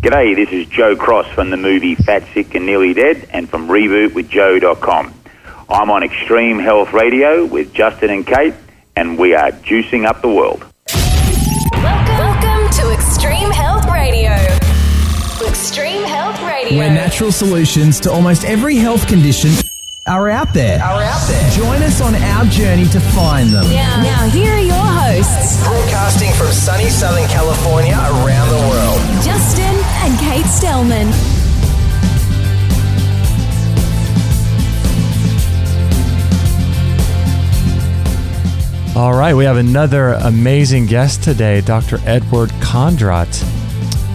G'day, this is Joe Cross from the movie Fat, Sick and Nearly Dead and from rebootwithjoe.com. I'm on Extreme Health Radio with Justin and Kate, and we are juicing up the world. Welcome to Extreme Health Radio. Extreme Health Radio. Where natural solutions to almost every health condition are out there. Join us on our journey to find them. Now here are your hosts, Broadcasting from sunny Southern California around the world. Justin and Kate Stellman. All right, we have another amazing guest today, Dr. Edward Kondrot,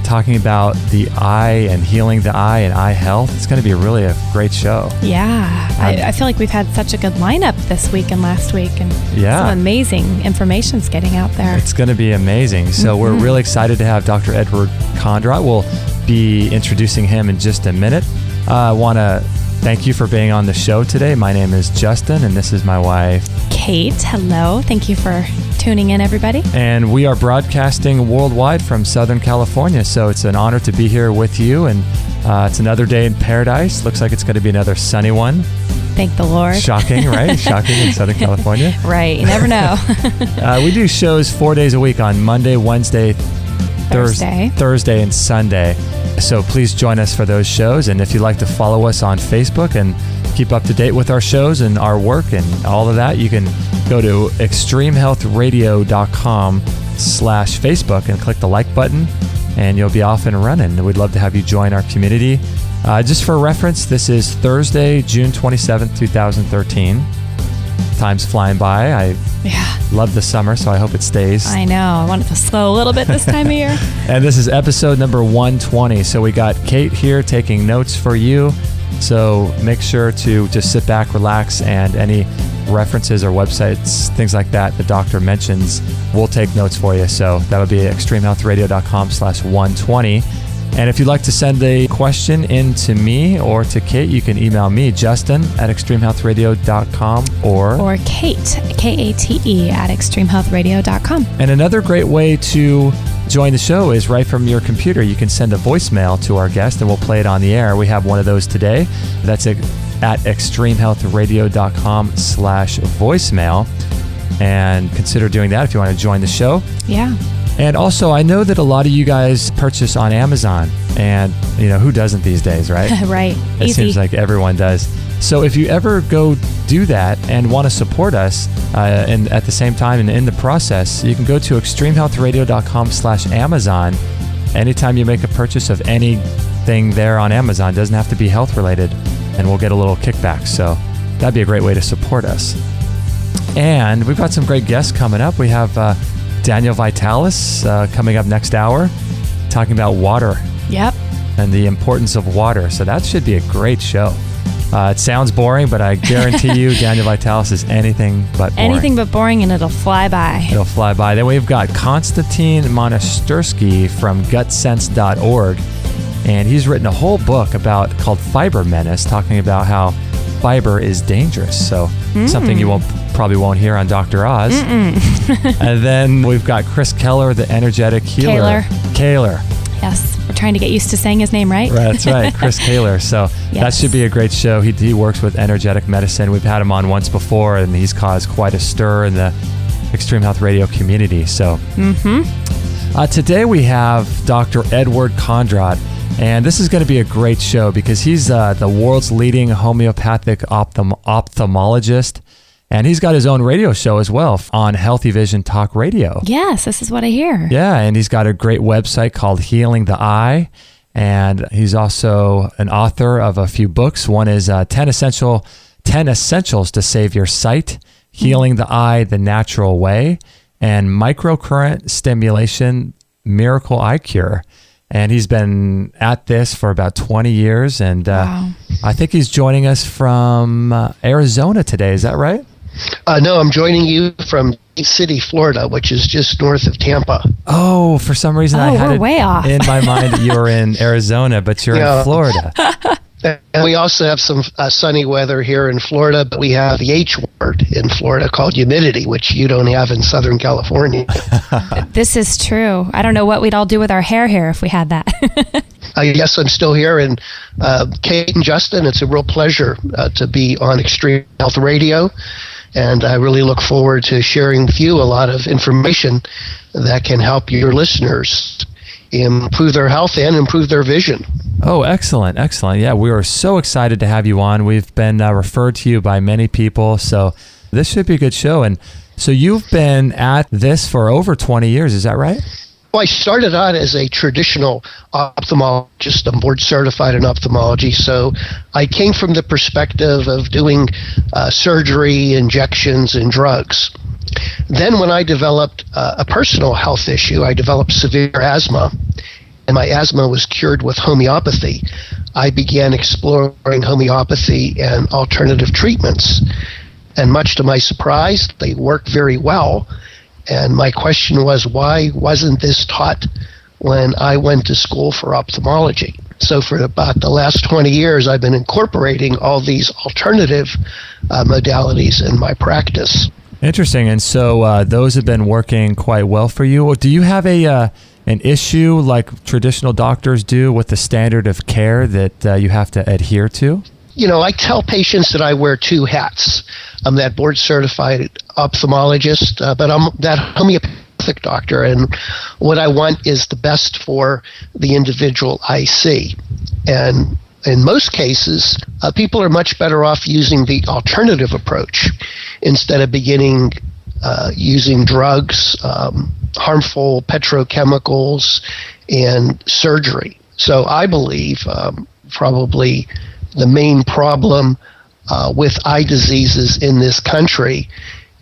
talking about the eye and healing the eye and eye health. It's going to be really a great show. Yeah, I feel like we've had such a good lineup this week and last week, and some amazing information's getting out there. It's going to be amazing. So we're really excited to have Dr. Edward Kondrot. We'll be introducing him in just a minute. I want to thank you for being on the show today. My name is Justin, and this is my wife, Kate. Hello. Thank you for tuning in, everybody. And we are broadcasting worldwide from Southern California, so it's an honor to be here with you. And it's another day in paradise. Looks like it's going to be another sunny one. Thank the Lord. Shocking, right? Shocking in Southern California. Right. You never know. We do shows 4 days a week on Monday, Wednesday, Thursday, and Sunday. So please join us for those shows. And if you'd like to follow us on Facebook and keep up to date with our shows and our work and all of that, you can go to extremehealthradio.com/Facebook and click the like button, and you'll be off and running. We'd love to have you join our community. Just for reference, this is Thursday, June 27th, 2013. Time's flying by. I love the summer, so I hope it stays. I know. I want it to slow a little bit this time of year. And this is episode number 120. So we got Kate here taking notes for you. So make sure to just sit back, relax, and any references or websites, things like that the doctor mentions, we'll take notes for you. So that'll be extremehealthradio.com/120. And if you'd like to send a question in to me or to Kate, you can email me, Justin, at extremehealthradio.com or Kate, Kate, at extremehealthradio.com. And another great way to join the show is right from your computer. You can send a voicemail to our guest and we'll play it on the air. We have one of those today. That's at extremehealthradio.com/voicemail. And consider doing that if you want to join the show. Yeah. And also, I know that a lot of you guys purchase on Amazon, and who doesn't these days, right? Right. It Easy. seems like everyone does. So if you ever go do that and want to support us, and at the same time and in the process, you can go to extremehealthradio.com/Amazon. Anytime you make a purchase of anything there on Amazon, it doesn't have to be health related, and we'll get a little kickback. So that'd be a great way to support us. And we've got some great guests coming up. We have Daniel Vitalis coming up next hour, talking about water. Yep. And the importance of water. So that should be a great show. It sounds boring, but I guarantee you Daniel Vitalis is anything but boring. Anything but boring, and it'll fly by. It'll fly by. Then we've got Konstantin Monastyrsky from gutsense.org. And he's written a whole book called Fiber Menace, talking about how fiber is dangerous. So something you probably won't hear on Dr. Oz. And then we've got Chris Keller, the energetic healer. Kaler. Yes. We're trying to get used to saying his name right. That's right. Chris Kaler. So that should be a great show. He works with energetic medicine. We've had him on once before, and he's caused quite a stir in the Extreme Health Radio community. So today we have Dr. Edward Kondrot. And this is going to be a great show because he's the world's leading homeopathic ophthalmologist. And he's got his own radio show as well on Healthy Vision Talk Radio. Yes, this is what I hear. Yeah, and he's got a great website called Healing the Eye. And he's also an author of a few books. One is 10 Essentials to Save Your Sight, Healing the Eye the Natural Way, and Microcurrent Stimulation, Miracle Eye Cure. And he's been at this for about 20 years. And I think he's joining us from Arizona today. Is that right? No, I'm joining you from City, Florida, which is just north of Tampa. Oh, for some reason I had it way off in my mind that you were in Arizona, but you're in Florida. And we also have some sunny weather here in Florida, but we have the H word in Florida called humidity, which you don't have in Southern California. This is true. I don't know what we'd all do with our hair here if we had that. Yes, I'm still here. And Kate and Justin, it's a real pleasure to be on Extreme Health Radio. And I really look forward to sharing with you a lot of information that can help your listeners improve their health and improve their vision. Oh, excellent. Excellent. Yeah, we are so excited to have you on. We've been referred to you by many people. So this should be a good show. And so you've been at this for over 20 years. Is that right? Well, I started out as a traditional ophthalmologist. I'm board certified in ophthalmology. So I came from the perspective of doing surgery, injections, and drugs. Then when I developed a personal health issue, I developed severe asthma, and my asthma was cured with homeopathy. I began exploring homeopathy and alternative treatments. And much to my surprise, they work very well. And my question was, why wasn't this taught when I went to school for ophthalmology? So for about the last 20 years, I've been incorporating all these alternative modalities in my practice. Interesting. And so those have been working quite well for you. Do you have an issue like traditional doctors do with the standard of care that you have to adhere to? You know, I tell patients that I wear two hats. I'm that board certified ophthalmologist, but I'm that homeopathic doctor. And what I want is the best for the individual I see. And in most cases, people are much better off using the alternative approach instead of beginning using drugs, harmful petrochemicals, and surgery. So I believe probably the main problem with eye diseases in this country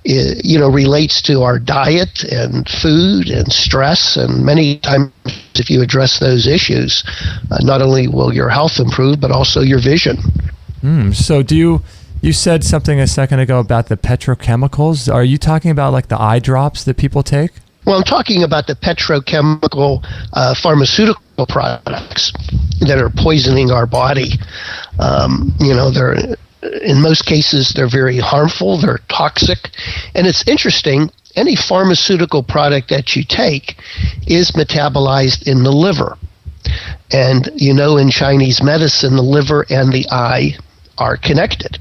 relates to our diet and food and stress, and many times if you address those issues, not only will your health improve, but also your vision. So you said something a second ago about the petrochemicals. Are you talking about like the eye drops that people take? Well, I'm talking about the petrochemical pharmaceutical products that are poisoning our body. They're in most cases, they're very harmful, they're toxic. And it's interesting, any pharmaceutical product that you take is metabolized in the liver. And in Chinese medicine, the liver and the eye are connected.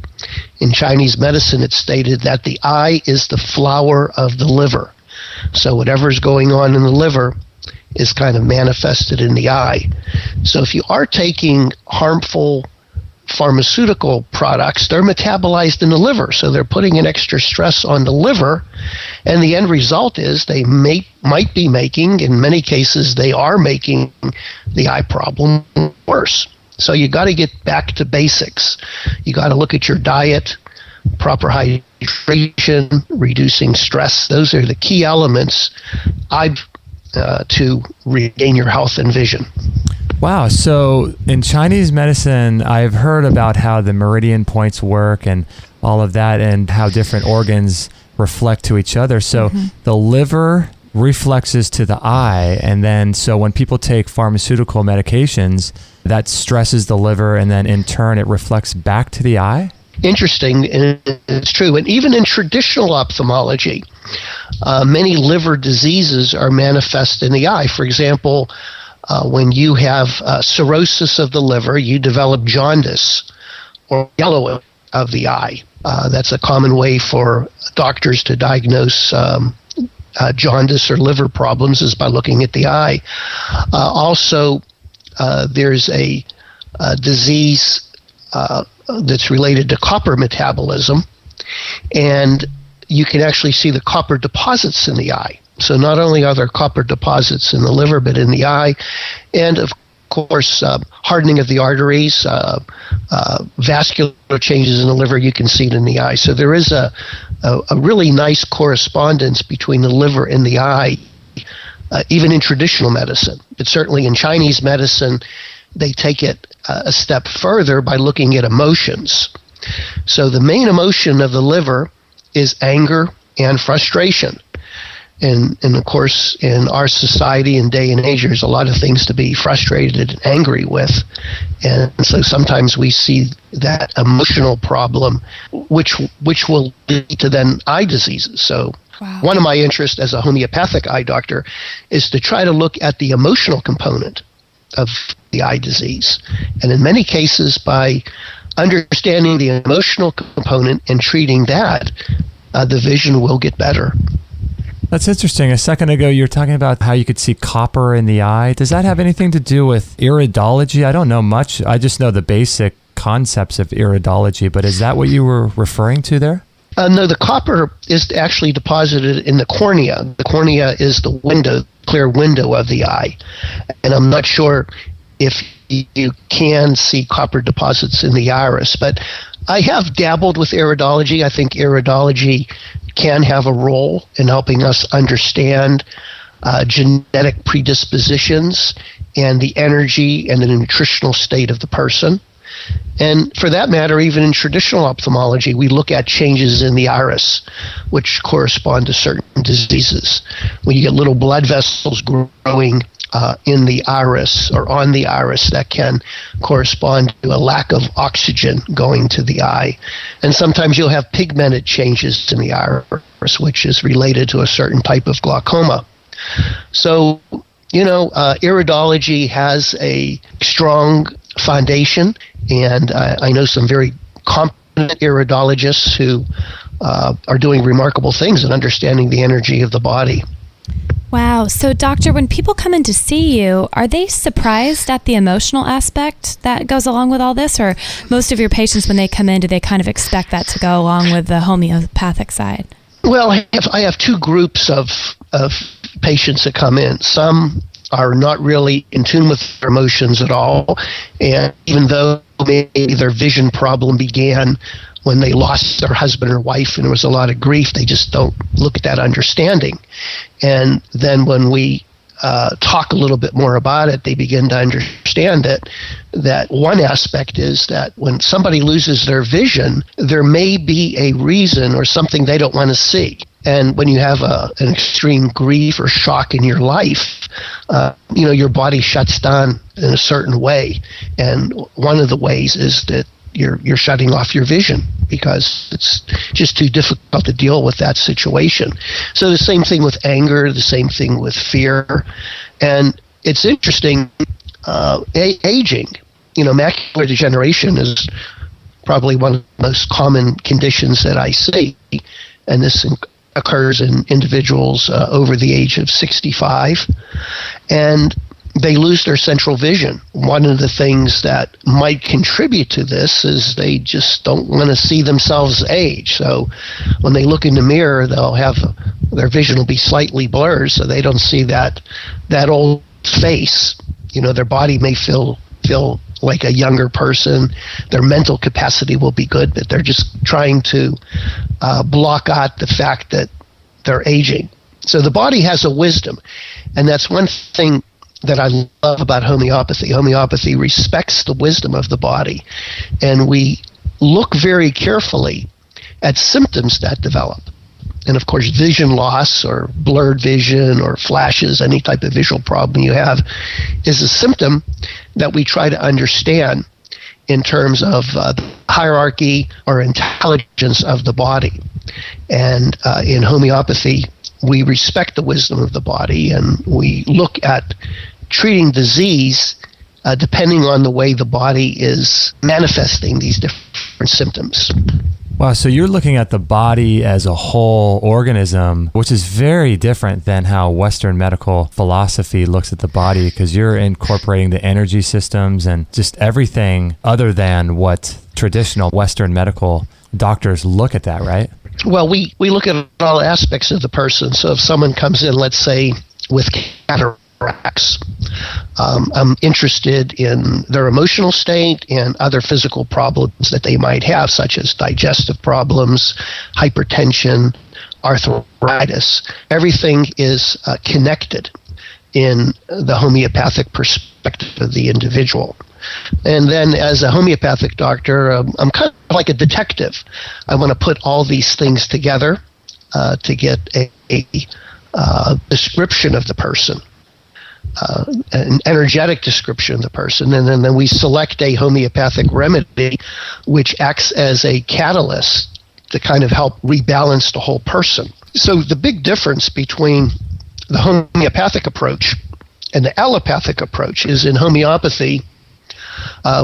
In Chinese medicine, it's stated that the eye is the flower of the liver. So whatever's going on in the liver is kind of manifested in the eye. So if you are taking harmful pharmaceutical products, they're metabolized in the liver, so they're putting an extra stress on the liver, and the end result is they might be making, in many cases they are making, the eye problem worse. So you got to get back to basics. You got to look at your diet, proper hydration, reducing stress. Those are the key elements to regain your health and vision. Wow. So in Chinese medicine, I've heard about how the meridian points work and all of that and how different organs reflect to each other. So the liver reflexes to the eye. And then so when people take pharmaceutical medications, that stresses the liver and then in turn it reflects back to the eye? Interesting, and it's true. And even in traditional ophthalmology, many liver diseases are manifest in the eye. For example, when you have cirrhosis of the liver, you develop jaundice or yellow of the eye. That's a common way for doctors to diagnose jaundice or liver problems is by looking at the eye. Also, there's a disease that's related to copper metabolism, and you can actually see the copper deposits in the eye. So not only are there copper deposits in the liver, but in the eye, and of course, hardening of the arteries, vascular changes in the liver, you can see it in the eye. So there is a really nice correspondence between the liver and the eye, even in traditional medicine. But certainly in Chinese medicine, they take it a step further by looking at emotions. So the main emotion of the liver is anger and frustration. And of course, in our society and day and age, there's a lot of things to be frustrated and angry with. And so sometimes we see that emotional problem, which will lead to then eye diseases. So one of my interests as a homeopathic eye doctor is to try to look at the emotional component of the eye disease. And in many cases, by understanding the emotional component and treating that, the vision will get better. That's interesting. A second ago, you were talking about how you could see copper in the eye. Does that have anything to do with iridology? I don't know much. I just know the basic concepts of iridology, but is that what you were referring to there? No, the copper is actually deposited in the cornea. The cornea is the window, clear window of the eye. And I'm not sure if you can see copper deposits in the iris, but I have dabbled with iridology. I think iridology can have a role in helping us understand genetic predispositions and the energy and the nutritional state of the person. And for that matter, even in traditional ophthalmology, we look at changes in the iris, which correspond to certain diseases. When you get little blood vessels growing in the iris or on the iris, that can correspond to a lack of oxygen going to the eye. And sometimes you'll have pigmented changes in the iris, which is related to a certain type of glaucoma. So, iridology has a strong foundation, and I know some very competent iridologists who are doing remarkable things in understanding the energy of the body. Wow. So, doctor, when people come in to see you, are they surprised at the emotional aspect that goes along with all this? Or most of your patients, when they come in, do they kind of expect that to go along with the homeopathic side? Well, I have two groups of patients that come in. Some are not really in tune with their emotions at all, and even though maybe their vision problem began when they lost their husband or wife and there was a lot of grief, they just don't look at that understanding. And then when we talk a little bit more about it, they begin to understand that one aspect is that when somebody loses their vision, there may be a reason or something they don't want to see. And when you have an extreme grief or shock in your life, your body shuts down in a certain way. And one of the ways is that you're shutting off your vision because it's just too difficult to deal with that situation. So the same thing with anger, the same thing with fear. And it's interesting, aging. Macular degeneration is probably one of the most common conditions that I see, and this occurs in individuals over the age of 65, and they lose their central vision. One of the things that might contribute to this is they just don't want to see themselves age. So when they look in the mirror, they'll have their vision will be slightly blurred, so they don't see that old face. Their body may feel like a younger person. Their mental capacity will be good, but they're just trying to block out the fact that they're aging. So the body has a wisdom, and that's one thing that I love about homeopathy. Homeopathy respects the wisdom of the body, and we look very carefully at symptoms that develop. And of course, vision loss or blurred vision or flashes, any type of visual problem you have, is a symptom that we try to understand in terms of the hierarchy or intelligence of the body. And in homeopathy, we respect the wisdom of the body, and we look at treating disease depending on the way the body is manifesting these different symptoms. Wow, so you're looking at the body as a whole organism, which is very different than how Western medical philosophy looks at the body, because you're incorporating the energy systems and just everything other than what traditional Western medical doctors look at that, right? Well, we look at all aspects of the person. So if someone comes in, let's say, with cataracts, I'm interested in their emotional state and other physical problems that they might have, such as digestive problems, hypertension, arthritis. Everything is connected in the homeopathic perspective of the individual. And then as a homeopathic doctor, I'm kind of like a detective. I want to put all these things together to get a description of the person, an energetic description of the person. And then we select a homeopathic remedy which acts as a catalyst to kind of help rebalance the whole person. So the big difference between the homeopathic approach And the allopathic approach is in homeopathy,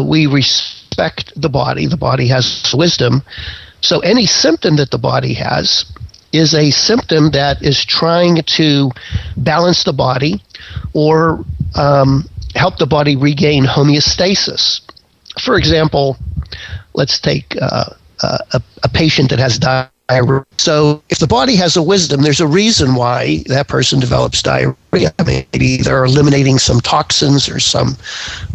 we respect the body. The body has wisdom. So any symptom that the body has is a symptom that is trying to balance the body or help the body regain homeostasis. For example, let's take a patient that has diarrhea. So if the body has a wisdom, there's a reason why that person develops diarrhea. Maybe they're eliminating some toxins or some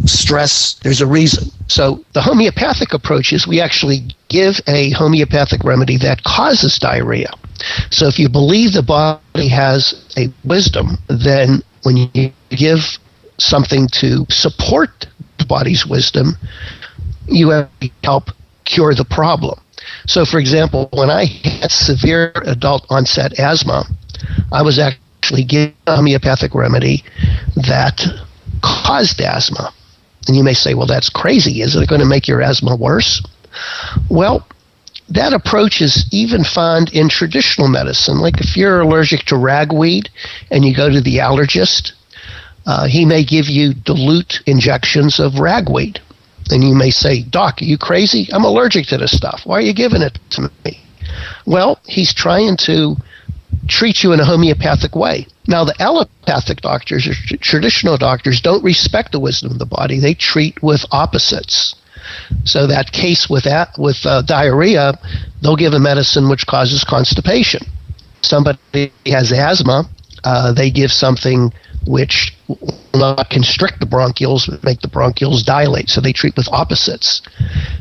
stress. There's a reason. So the homeopathic approach is we actually give a homeopathic remedy that causes diarrhea. So if you believe the body has a wisdom, then when you give something to support the body's wisdom, you have to help cure the problem. So, for example, when I had severe adult onset asthma, I was actually given a homeopathic remedy that caused asthma. And you may say, well, that's crazy. Is it going to make your asthma worse? Well, that approach is even found in traditional medicine. Like if you're allergic to ragweed and you go to the allergist, he may give you dilute injections of ragweed. And you may say, Doc, are you crazy? I'm allergic to this stuff. Why are you giving it to me? Well, he's trying to treat you in a homeopathic way. Now, the allopathic doctors or traditional doctors don't respect the wisdom of the body. They treat with opposites. So that case with diarrhea, they'll give a medicine which causes constipation. Somebody has asthma, they give something which will not constrict the bronchioles, but make the bronchioles dilate. So they treat with opposites.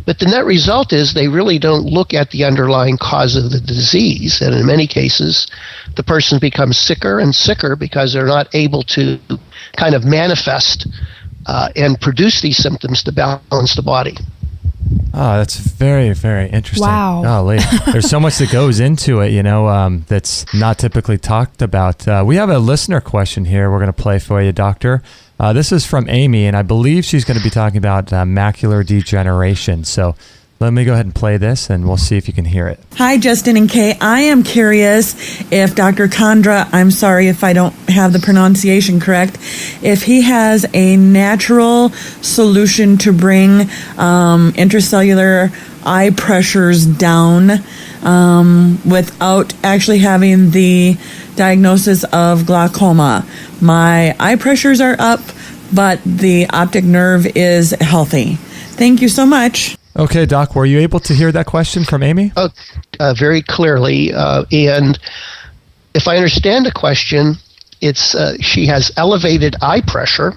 But the net result is they really don't look at the underlying cause of the disease. And in many cases, the person becomes sicker and sicker because they're not able to kind of manifest and produce these symptoms to balance the body. Oh, that's very, very interesting. Wow. Golly. There's so much that goes into it, that's not typically talked about. We have a listener question here we're going to play for you, Doctor. This is from Amy, and I believe she's going to be talking about macular degeneration. So let me go ahead and play this, and we'll see if you can hear it. Hi, Justin and Kay. I am curious if Dr. Kondrot, I'm sorry if I don't have the pronunciation correct, if he has a natural solution to bring intracellular eye pressures down without actually having the diagnosis of glaucoma. My eye pressures are up, but the optic nerve is healthy. Thank you so much. Okay, Doc, were you able to hear that question from Amy? Very clearly. And if I understand the question, it's she has elevated eye pressure,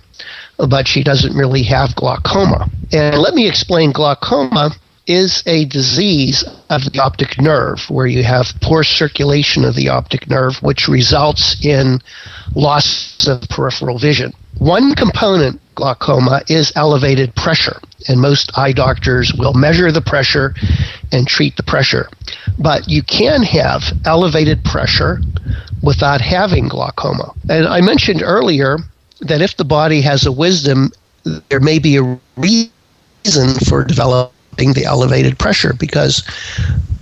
but she doesn't really have glaucoma. And let me explain. Glaucoma is a disease of the optic nerve where you have poor circulation of the optic nerve, which results in loss of peripheral vision. One component, glaucoma, is elevated pressure, and most eye doctors will measure the pressure and treat the pressure. But you can have elevated pressure without having glaucoma. And I mentioned earlier that if the body has a wisdom, there may be a reason for developing the elevated pressure, because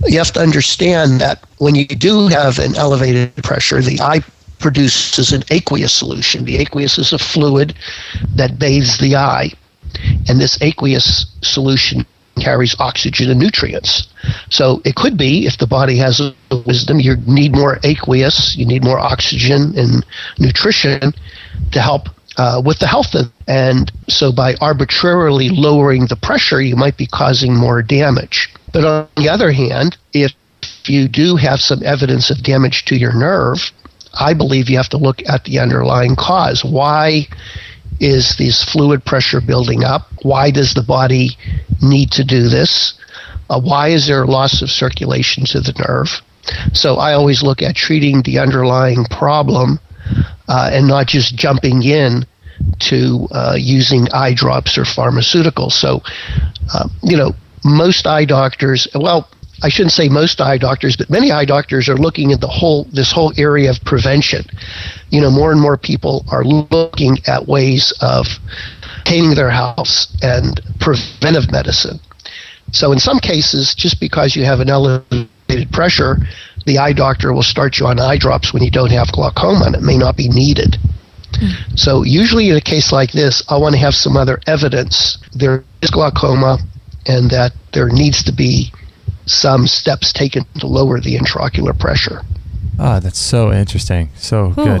you have to understand that when you do have an elevated pressure, the eye produces an aqueous solution. The aqueous is a fluid that bathes the eye, and this aqueous solution carries oxygen and nutrients. So it could be, if the body has a wisdom, you need more aqueous, you need more oxygen and nutrition to help with the health of, and so by arbitrarily lowering the pressure, you might be causing more damage. But on the other hand, if you do have some evidence of damage to your nerve, I believe you have to look at the underlying cause. Why is this fluid pressure building up? Why does the body need to do this? Why is there a loss of circulation to the nerve? So I always look at treating the underlying problem and not just jumping in to using eye drops or pharmaceuticals. So, most eye doctors, well, I shouldn't say most eye doctors, but many eye doctors are looking at this whole area of prevention. More and more people are looking at ways of maintaining their health and preventive medicine. So in some cases, just because you have an elevated pressure, the eye doctor will start you on eye drops when you don't have glaucoma, and it may not be needed. So usually in a case like this, I want to have some other evidence there is glaucoma and that there needs to be some steps taken to lower the intraocular pressure. Oh, that's so interesting. So good.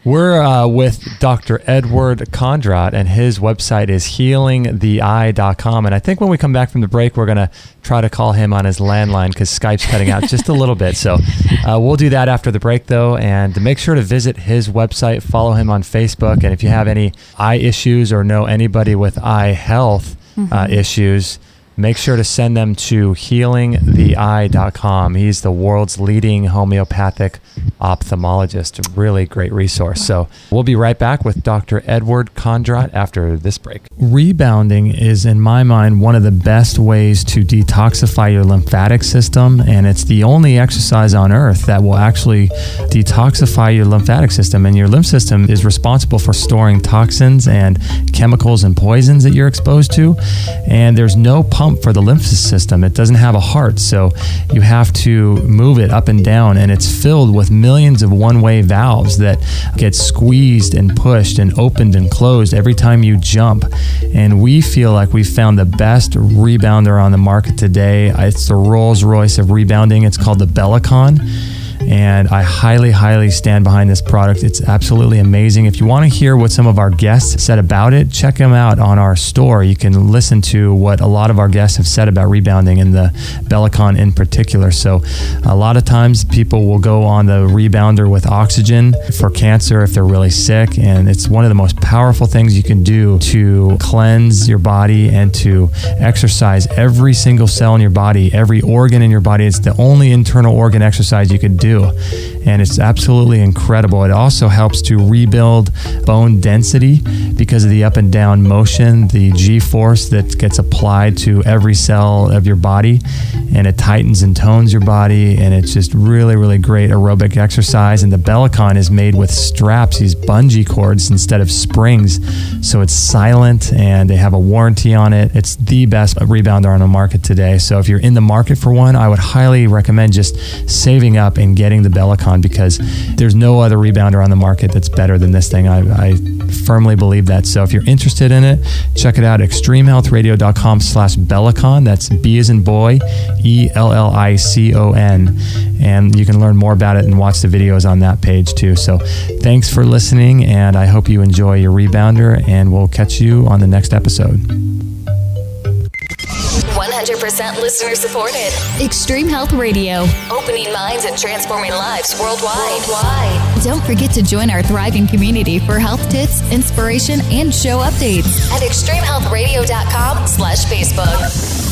We're with Dr. Edward Kondrot, and his website is healingtheye.com. And I think when we come back from the break, we're going to try to call him on his landline because Skype's cutting out just a little bit. So we'll do that after the break, though. And make sure to visit his website, follow him on Facebook. And if you have any eye issues or know anybody with eye health issues, make sure to send them to healingtheye.com. He's the world's leading homeopathic ophthalmologist. A really great resource. So we'll be right back with Dr. Edward Kondrot after this break. Rebounding is, in my mind, one of the best ways to detoxify your lymphatic system, and it's the only exercise on earth that will actually detoxify your lymphatic system. And your lymph system is responsible for storing toxins and chemicals and poisons that you're exposed to. And there's no pump for the lymph system. It doesn't have a heart, so you have to move it up and down, and it's filled with millions of one-way valves that get squeezed and pushed and opened and closed every time you jump. And we feel like we've found the best rebounder on the market today. It's the Rolls-Royce of rebounding. It's called the Bellicon. And I highly, highly stand behind this product. It's absolutely amazing. If you want to hear what some of our guests said about it, check them out on our store. You can listen to what a lot of our guests have said about rebounding and the Bellicon in particular. So a lot of times people will go on the rebounder with oxygen for cancer if they're really sick. And it's one of the most powerful things you can do to cleanse your body and to exercise every single cell in your body, every organ in your body. It's the only internal organ exercise you could do. And it's absolutely incredible. It also helps to rebuild bone density because of the up and down motion, the G-force that gets applied to every cell of your body, and it tightens and tones your body, and it's just really, really great aerobic exercise. And the Bellicon is made with straps, these bungee cords instead of springs, so it's silent and they have a warranty on it. It's the best rebounder on the market today. So if you're in the market for one, I would highly recommend just saving up and getting the Bellicon, because there's no other rebounder on the market that's better than this thing. I firmly believe that. So if you're interested in it, check it out at extremehealthradio.com/Bellicon. That's B as in boy, ELLICON. And you can learn more about it and watch the videos on that page too. So thanks for listening, and I hope you enjoy your rebounder, and we'll catch you on the next episode. 100% listener supported. Extreme Health Radio. Opening minds and transforming lives worldwide. Don't forget to join our thriving community for health tips, inspiration, and show updates at extremehealthradio.com/Facebook.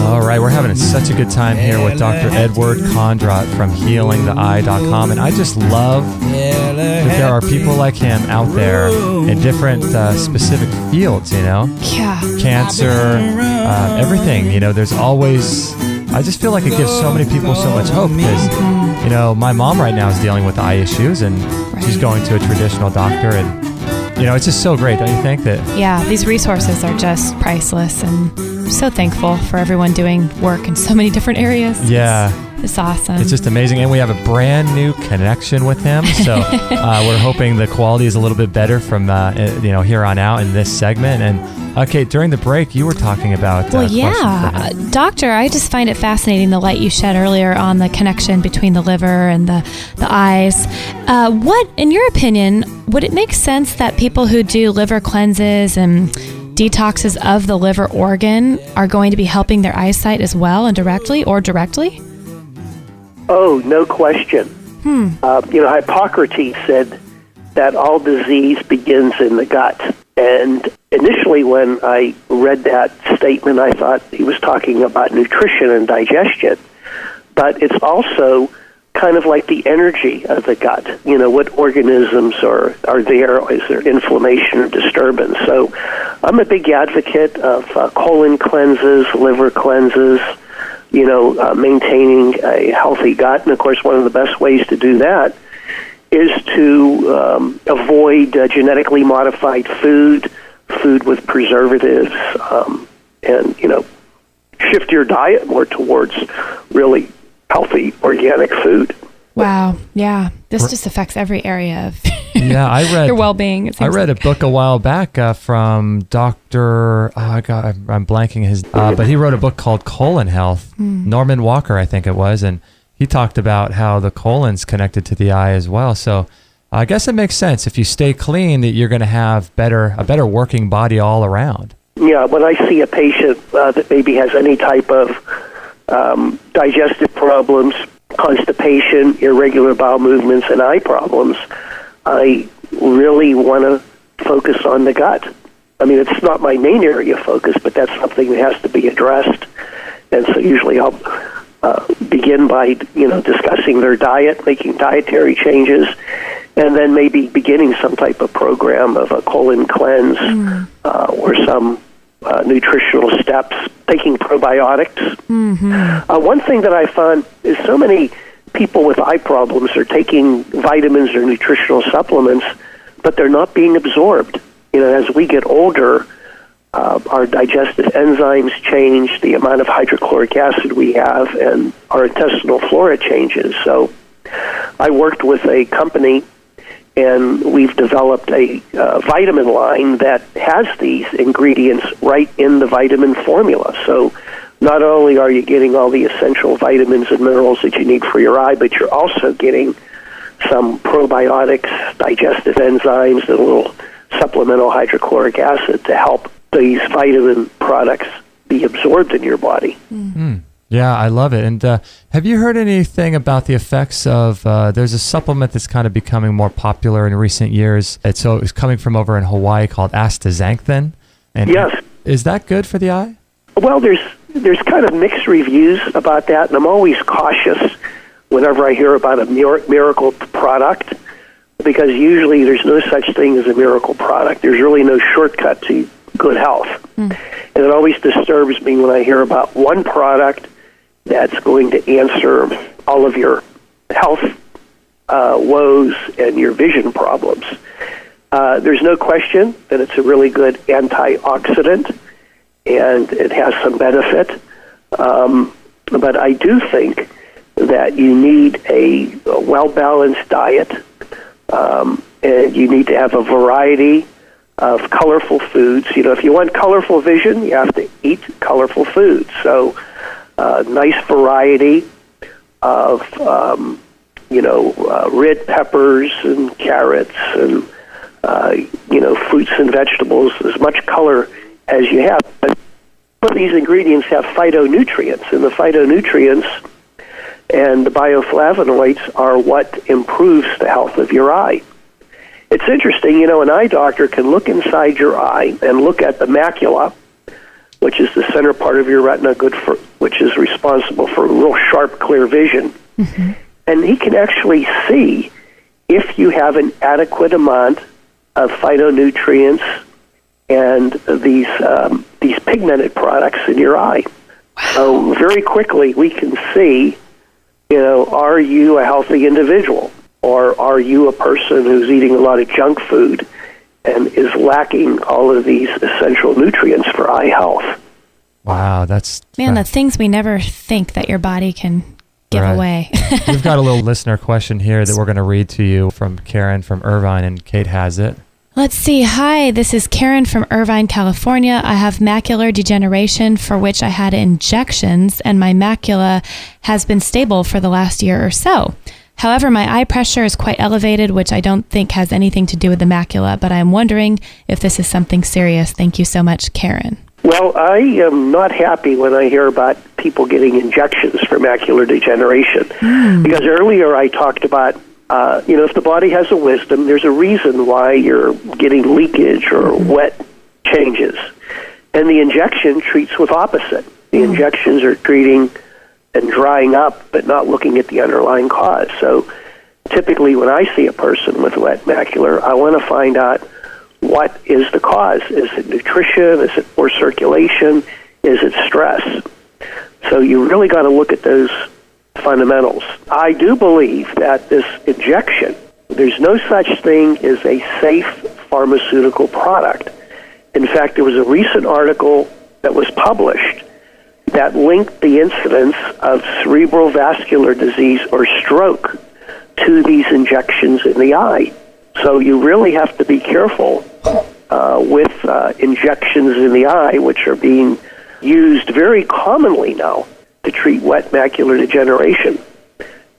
All right, we're having such a good time here with Dr. Edward Kondrot from healingtheye.com, and I just love that there are people like him out there in different specific fields, you know? Yeah. Cancer, everything, you know, there's always... I just feel like it gives so many people so much hope because, you know, my mom right now is dealing with eye issues, and she's going to a traditional doctor, and, you know, it's just so great, don't you think? That Yeah, these resources are just priceless, and I'm so thankful for everyone doing work in so many different areas. Yeah. It's awesome. It's just amazing. And we have a brand new connection with him. So we're hoping the quality is a little bit better from, here on out in this segment. And okay, during the break, you were talking about... Doctor, I just find it fascinating, the light you shed earlier on the connection between the liver and the eyes. What, in your opinion, would it make sense that people who do liver cleanses and detoxes of the liver organ are going to be helping their eyesight as well, and directly? Oh, no question. Hippocrates said that all disease begins in the gut. And initially when I read that statement, I thought he was talking about nutrition and digestion. But it's also kind of like the energy of the gut. You know, what organisms are there? Is there inflammation or disturbance? So I'm a big advocate of colon cleanses, liver cleanses, maintaining a healthy gut. And, of course, one of the best ways to do that is to avoid genetically modified food with preservatives, and, shift your diet more towards really healthy organic food. Wow. Yeah. This just affects every area of I read your well-being. I read a book a while back from Dr. I'm blanking his, but he wrote a book called Colon Health. Norman Walker, I think it was, and he talked about how the colon's connected to the eye as well. So I guess it makes sense if you stay clean that you're going to have a better working body all around. Yeah, when I see a patient that maybe has any type of digestive problems, constipation, irregular bowel movements, and eye problems, I really want to focus on the gut. I mean, it's not my main area of focus, but that's something that has to be addressed. And so usually I'll begin by, discussing their diet, making dietary changes, and then maybe beginning some type of program of a colon cleanse or some nutritional steps, taking probiotics. One thing that I found is so many people with eye problems are taking vitamins or nutritional supplements, but they're not being absorbed. As we get older, our digestive enzymes change, the amount of hydrochloric acid we have, and our intestinal flora changes. So I worked with a company, and we've developed a vitamin line that has these ingredients right in the vitamin formula. So not only are you getting all the essential vitamins and minerals that you need for your eye, but you're also getting some probiotics, digestive enzymes, and a little supplemental hydrochloric acid to help these vitamin products be absorbed in your body. Yeah, I love it. And have you heard anything about the effects of, there's a supplement that's kind of becoming more popular in recent years. It's coming from over in Hawaii called astaxanthin. And yes. Is that good for the eye? Well, there's kind of mixed reviews about that, and I'm always cautious whenever I hear about a miracle product, because usually there's no such thing as a miracle product. There's really no shortcut to good health. And it always disturbs me when I hear about one product that's going to answer all of your health woes and your vision problems. There's no question that it's a really good antioxidant, and it has some benefit. But I do think that you need a well-balanced diet, and you need to have a variety of colorful foods. If you want colorful vision, you have to eat colorful foods. So nice variety of, red peppers and carrots and, fruits and vegetables, as much color as you have. But some of these ingredients have phytonutrients, and the phytonutrients and the bioflavonoids are what improves the health of your eye. It's interesting, an eye doctor can look inside your eye and look at the macula, which is the center part of your retina, which is responsible for real sharp, clear vision. And he can actually see if you have an adequate amount of phytonutrients and these pigmented products in your eye. So very quickly we can see, are you a healthy individual? Or are you a person who's eating a lot of junk food and is lacking all of these essential nutrients for eye health? Wow, that's... Man, the things we never think that your body can give away. We've got a little listener question here that we're going to read to you from Karen from Irvine, and Kate has it. Let's see. Hi, this is Karen from Irvine, California. I have macular degeneration for which I had injections, and my macula has been stable for the last year or so. However, my eye pressure is quite elevated, which I don't think has anything to do with the macula, but I'm wondering if this is something serious. Thank you so much, Karen. Well, I am not happy when I hear about people getting injections for macular degeneration, because earlier I talked about, if the body has a wisdom, there's a reason why you're getting leakage or wet changes. And the injection treats with opposite. The injections are treating and drying up, but not looking at the underlying cause. So typically when I see a person with wet macular, I want to find out what is the cause. Is it nutrition? Is it poor circulation? Is it stress? So you really got to look at those fundamentals. I do believe that this injection There's no such thing as a safe pharmaceutical product. In fact, there was a recent article that was published that linked the incidence of cerebral vascular disease or stroke to these injections in the eye. So you really have to be careful with injections in the eye, which are being used very commonly now to treat wet macular degeneration.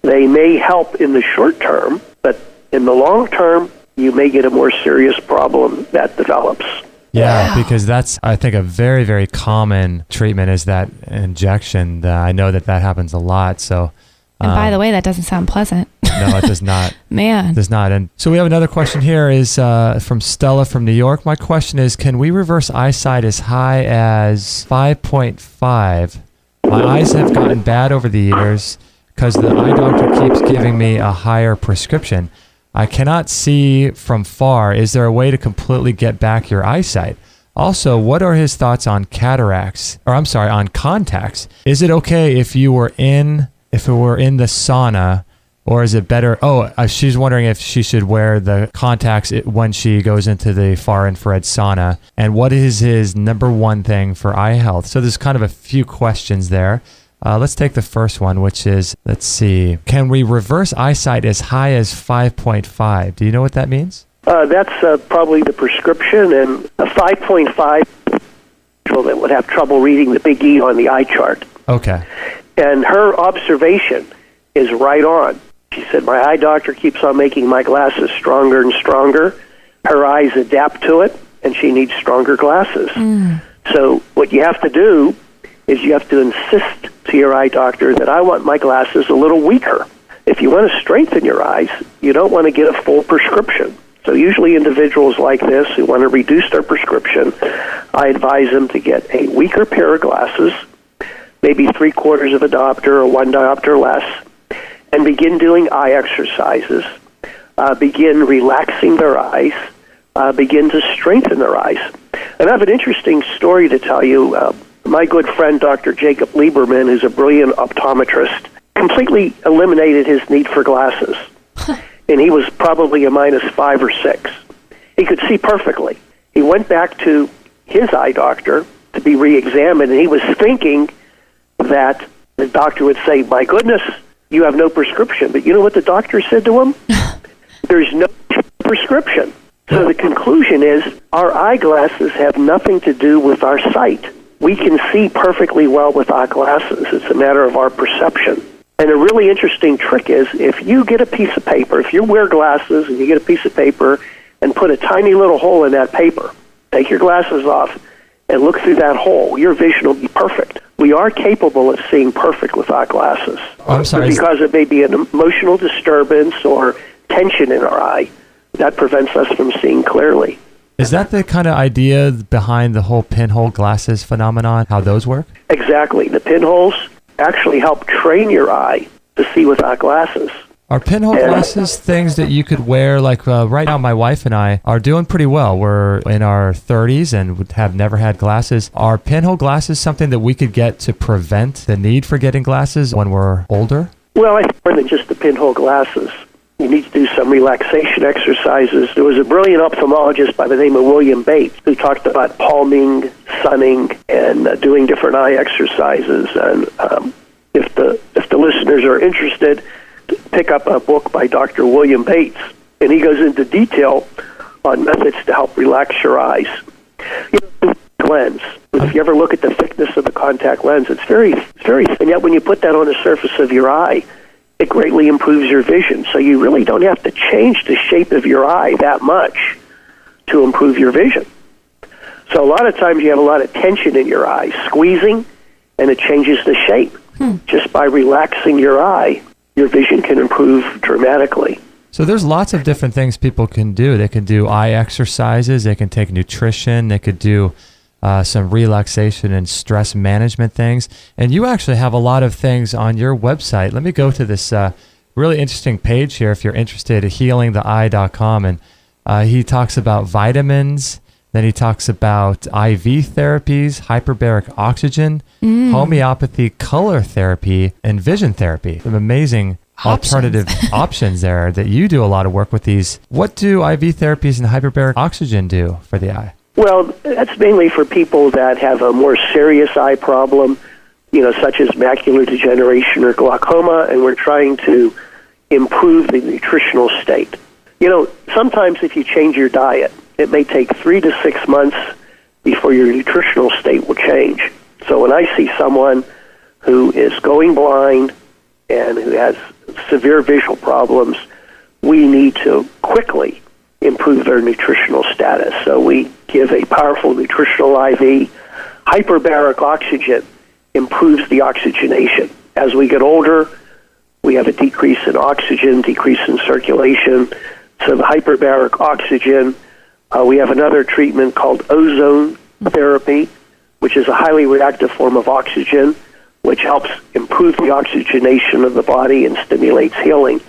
They may help in the short term, but in the long term, you may get a more serious problem that develops. Yeah, because that's, I think, a very, very common treatment is that injection. I know that happens a lot. So, and by the way, that doesn't sound pleasant. No, it does not. Man. It does not. And so we have another question here is from Stella from New York. My question is, can we reverse eyesight as high as 5.5? My eyes have gotten bad over the years because the eye doctor keeps giving me a higher prescription. I cannot see from far. Is there a way to completely get back your eyesight? Also, what are his thoughts on cataracts? On contacts? Is it okay if it were in the sauna, or is it better? She's wondering if she should wear the contacts when she goes into the far infrared sauna. And what is his number one thing for eye health? So there's kind of a few questions there. Let's take the first one, which is, let's see, can we reverse eyesight as high as 5.5? Do you know what that means? That's probably the prescription, and a 5.5 that would have trouble reading the big E on the eye chart. Okay. And her observation is right on. She said, my eye doctor keeps on making my glasses stronger and stronger. Her eyes adapt to it, and she needs stronger glasses. So what you have to do is you have to insist to your eye doctor that I want my glasses a little weaker. If you want to strengthen your eyes, you don't want to get a full prescription. So usually individuals like this who want to reduce their prescription, I advise them to get a weaker pair of glasses, maybe 3/4 of a diopter or 1 diopter less, and begin doing eye exercises, begin relaxing their eyes, begin to strengthen their eyes. And I have an interesting story to tell you. My good friend, Dr. Jacob Lieberman, who's a brilliant optometrist, completely eliminated his need for glasses. And he was probably a -5 or 6. He could see perfectly. He went back to his eye doctor to be re-examined, and he was thinking that the doctor would say, my goodness, you have no prescription. But you know what the doctor said to him? There's no prescription. So the conclusion is our eyeglasses have nothing to do with our sight. We can see perfectly well with our glasses. It's a matter of our perception. And a really interesting trick is if you get a piece of paper, if you wear glasses and you get a piece of paper and put a tiny little hole in that paper, take your glasses off and look through that hole, your vision will be perfect. We are capable of seeing perfect with our glasses. I'm sorry. But because it may be an emotional disturbance or tension in our eye, that prevents us from seeing clearly. Is that the kind of idea behind the whole pinhole glasses phenomenon, how those work? Exactly. The pinholes actually help train your eye to see without glasses. Are pinhole glasses things that you could wear? Like right now, my wife and I are doing pretty well. We're in our 30s and have never had glasses. Are pinhole glasses something that we could get to prevent the need for getting glasses when we're older? Well, I think more than just the pinhole glasses. You need to do some relaxation exercises. There was a brilliant ophthalmologist by the name of William Bates who talked about palming, sunning, and doing different eye exercises. And if the listeners are interested, pick up a book by Dr. William Bates, and he goes into detail on methods to help relax your eyes. You know, the lens. If you ever look at the thickness of the contact lens, it's very thin. And yet when you put that on the surface of your eye, it greatly improves your vision. So you really don't have to change the shape of your eye that much to improve your vision. So a lot of times you have a lot of tension in your eye, squeezing, and it changes the shape. Just by relaxing your eye, your vision can improve dramatically. So there's lots of different things people can do. They can do eye exercises. They can take nutrition. They could do some relaxation and stress management things. And you actually have a lot of things on your website. Let me go to this really interesting page here if you're interested at healingtheeye.com. And he talks about vitamins. Then he talks about IV therapies, hyperbaric oxygen, homeopathy, color therapy, and vision therapy. Some amazing alternative options there that you do a lot of work with these. What do IV therapies and hyperbaric oxygen do for the eye? Well, that's mainly for people that have a more serious eye problem, such as macular degeneration or glaucoma, and we're trying to improve the nutritional state. Sometimes if you change your diet, it may take 3 to 6 months before your nutritional state will change. So when I see someone who is going blind and who has severe visual problems, we need to quickly improve their nutritional status. So we give a powerful nutritional IV. Hyperbaric oxygen improves the oxygenation. As we get older, we have a decrease in oxygen, decrease in circulation. So the hyperbaric oxygen, we have another treatment called ozone therapy, which is a highly reactive form of oxygen, which helps improve the oxygenation of the body and stimulates healing.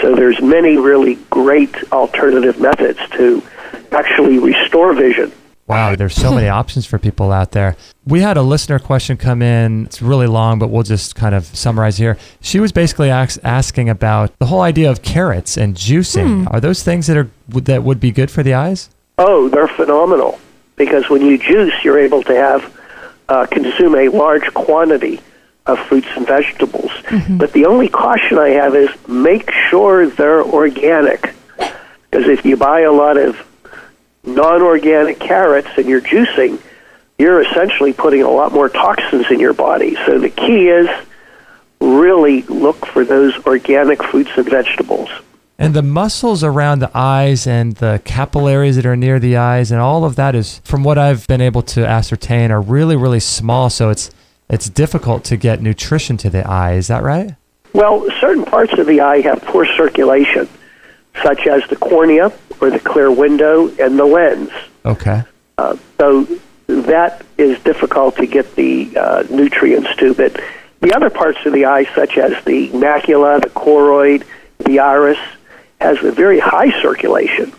So there's many really great alternative methods to actually restore vision. Wow, there's so many options for people out there. We had a listener question come in. It's really long, but we'll just kind of summarize here. She was basically asking about the whole idea of carrots and juicing. Are those things that would be good for the eyes? Oh, they're phenomenal, because when you juice, you're able to have consume a large quantity of fruits and vegetables. But the only caution I have is make sure they're organic, because if you buy a lot of non-organic carrots and you're juicing, you're essentially putting a lot more toxins in your body. So the key is really look for those organic fruits and vegetables. And the muscles around the eyes and the capillaries that are near the eyes and all of that is, from what I've been able to ascertain, are really, really small. So it's difficult to get nutrition to the eye. Is that right? Well, certain parts of the eye have poor circulation, such as the cornea or the clear window and the lens. Okay. So that is difficult to get the nutrients to. But the other parts of the eye, such as the macula, the choroid, the iris, has a very high circulation.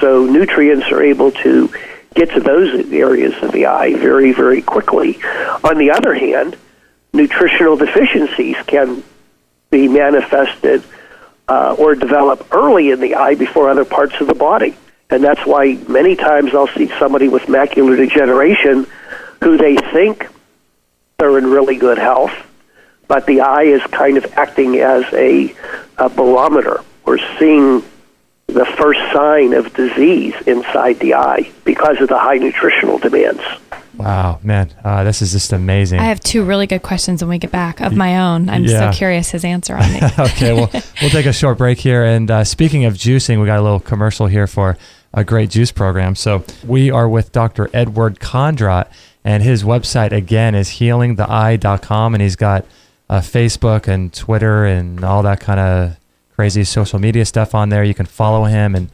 So nutrients are able to get to those areas of the eye very, very quickly. On the other hand, nutritional deficiencies can be manifested or develop early in the eye before other parts of the body. And that's why many times I'll see somebody with macular degeneration who they think they're in really good health, but the eye is kind of acting as a barometer. We're seeing the first sign of disease inside the eye because of the high nutritional demands. Wow, man, this is just amazing. I have 2 really good questions when we get back of my own. I'm so curious his answer on it. Okay, well, we'll take a short break here. And speaking of juicing, we got a little commercial here for a great juice program. So we are with Dr. Edward Kondrot, and his website, again, is healingtheeye.com, and he's got Facebook and Twitter and all that kind of crazy social media stuff on there. You can follow him and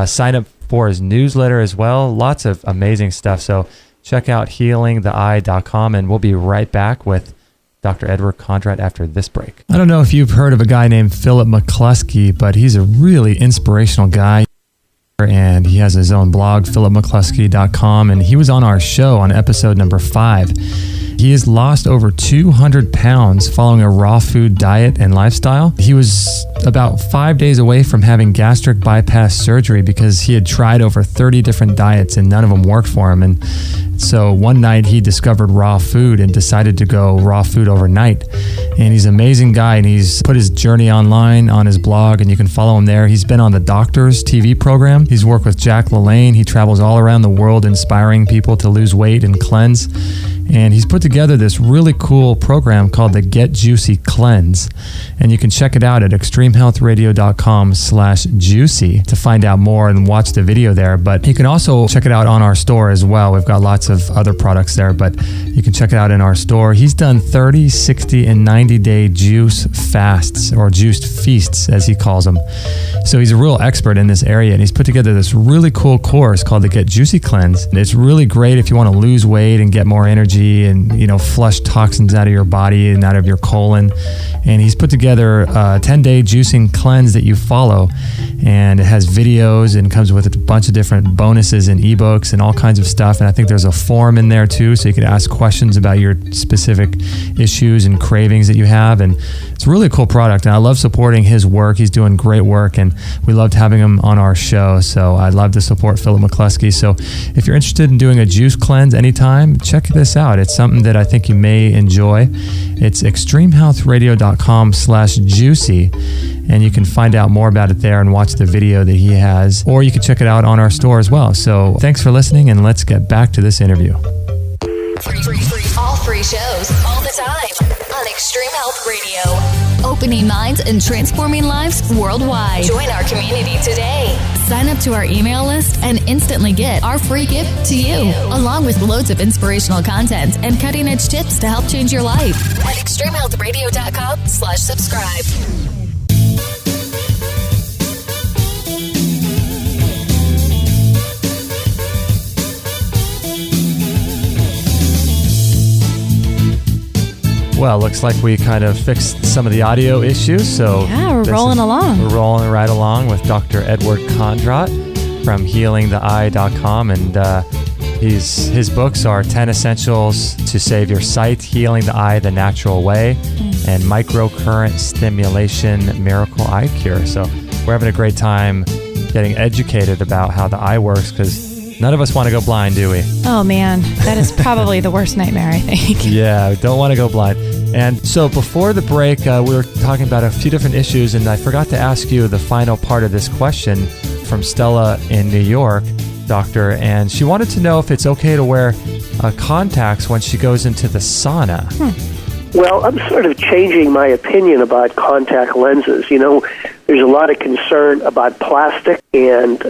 sign up for his newsletter as well. Lots of amazing stuff. So check out healingtheeye.com, and we'll be right back with Dr. Edward Kondrot after this break. I don't know if you've heard of a guy named Philip McCluskey, but he's a really inspirational guy, and he has his own blog, philipmccluskey.com, and he was on our show on episode number 5. He has lost over 200 pounds following a raw food diet and lifestyle. He was about 5 days away from having gastric bypass surgery because he had tried over 30 different diets and none of them worked for him. And so one night he discovered raw food and decided to go raw food overnight. And he's an amazing guy, and he's put his journey online on his blog, and you can follow him there. He's been on the Doctors TV program. He's worked with Jack LaLanne. He travels all around the world inspiring people to lose weight and cleanse. And he's put together this really cool program called the Get Juicy Cleanse. And you can check it out at extremehealthradio.com/juicy to find out more and watch the video there. But you can also check it out on our store as well. We've got lots of other products there, but you can check it out in our store. He's done 30, 60, and 90-day juice fasts, or juiced feasts, as he calls them. So he's a real expert in this area, and he's put together this really cool course called the Get Juicy Cleanse. And it's really great if you want to lose weight and get more energy energy and, flush toxins out of your body and out of your colon. And he's put together a 10-day juicing cleanse that you follow. And it has videos and comes with a bunch of different bonuses and ebooks and all kinds of stuff. And I think there's a forum in there too, so you can ask questions about your specific issues and cravings that you have. And it's a really cool product. And I love supporting his work. He's doing great work, and we loved having him on our show. So I'd love to support Philip McCluskey. So if you're interested in doing a juice cleanse anytime, check this out. It's something that I think you may enjoy. It's extremehealthradio.com/juicy, and you can find out more about it there and watch the video that he has, or you can check it out on our store as well. So thanks for listening, and let's get back to this interview. All free shows, all the time on Extreme Health Radio. Opening minds and transforming lives worldwide. Join our community today. Sign up to our email list and instantly get our free gift to you, along with loads of inspirational content and cutting-edge tips to help change your life at extremehealthradio.com/subscribe. Well, looks like we kind of fixed some of the audio issues. So yeah, we're rolling along. We're rolling right along with Dr. Edward Kondrot from healingtheeye.com. And his books are 10 Essentials to Save Your Sight, Healing the Eye the Natural Way, and Microcurrent Stimulation Miracle Eye Cure. So we're having a great time getting educated about how the eye works, because none of us want to go blind, do we? Oh, man. That is probably the worst nightmare, I think. Yeah, we don't want to go blind. And so before the break, we were talking about a few different issues, and I forgot to ask you the final part of this question from Stella in New York, doctor, and she wanted to know if it's okay to wear contacts when she goes into the sauna. Well, I'm sort of changing my opinion about contact lenses. There's a lot of concern about plastic and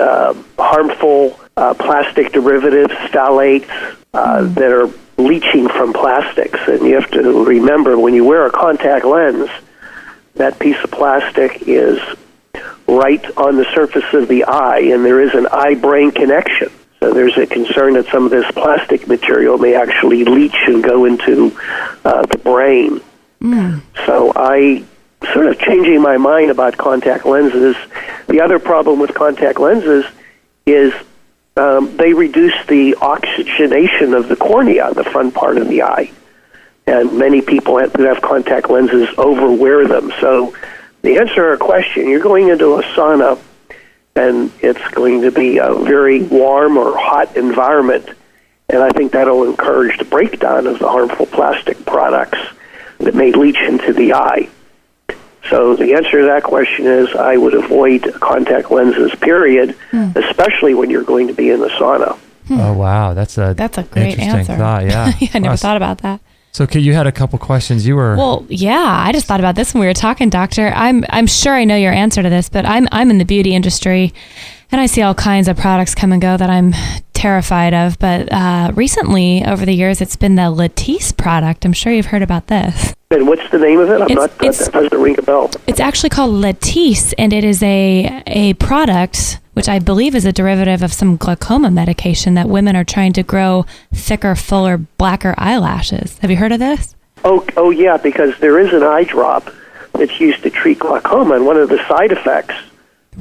harmful plastic derivatives, phthalates, that are leaching from plastics. And you have to remember, when you wear a contact lens, that piece of plastic is right on the surface of the eye, and there is an eye-brain connection. So there's a concern that some of this plastic material may actually leach and go into the brain. So I sort of changing my mind about contact lenses. The other problem with contact lenses is they reduce the oxygenation of the cornea, the front part of the eye. And many people who have contact lenses overwear them. So the answer to our question, you're going into a sauna, and it's going to be a very warm or hot environment, and I think that'll encourage the breakdown of the harmful plastic products that may leach into the eye. So the answer to that question is I would avoid contact lenses, period, especially when you're going to be in the sauna. Oh, wow. That's a great answer. Thought, yeah. I never thought about that. So, you had a couple questions. Well, yeah, I just thought about this when we were talking, doctor. I'm sure I know your answer to this, but I'm in the beauty industry, and I see all kinds of products come and go that I'm terrified of. But recently, over the years, it's been the Latisse product. I'm sure you've heard about this. And what's the name of it? That doesn't ring a bell. It's actually called Latisse, and it is a product which I believe is a derivative of some glaucoma medication that women are trying to grow thicker, fuller, blacker eyelashes. Have you heard of this? Oh yeah, because there is an eye drop that's used to treat glaucoma, and one of the side effects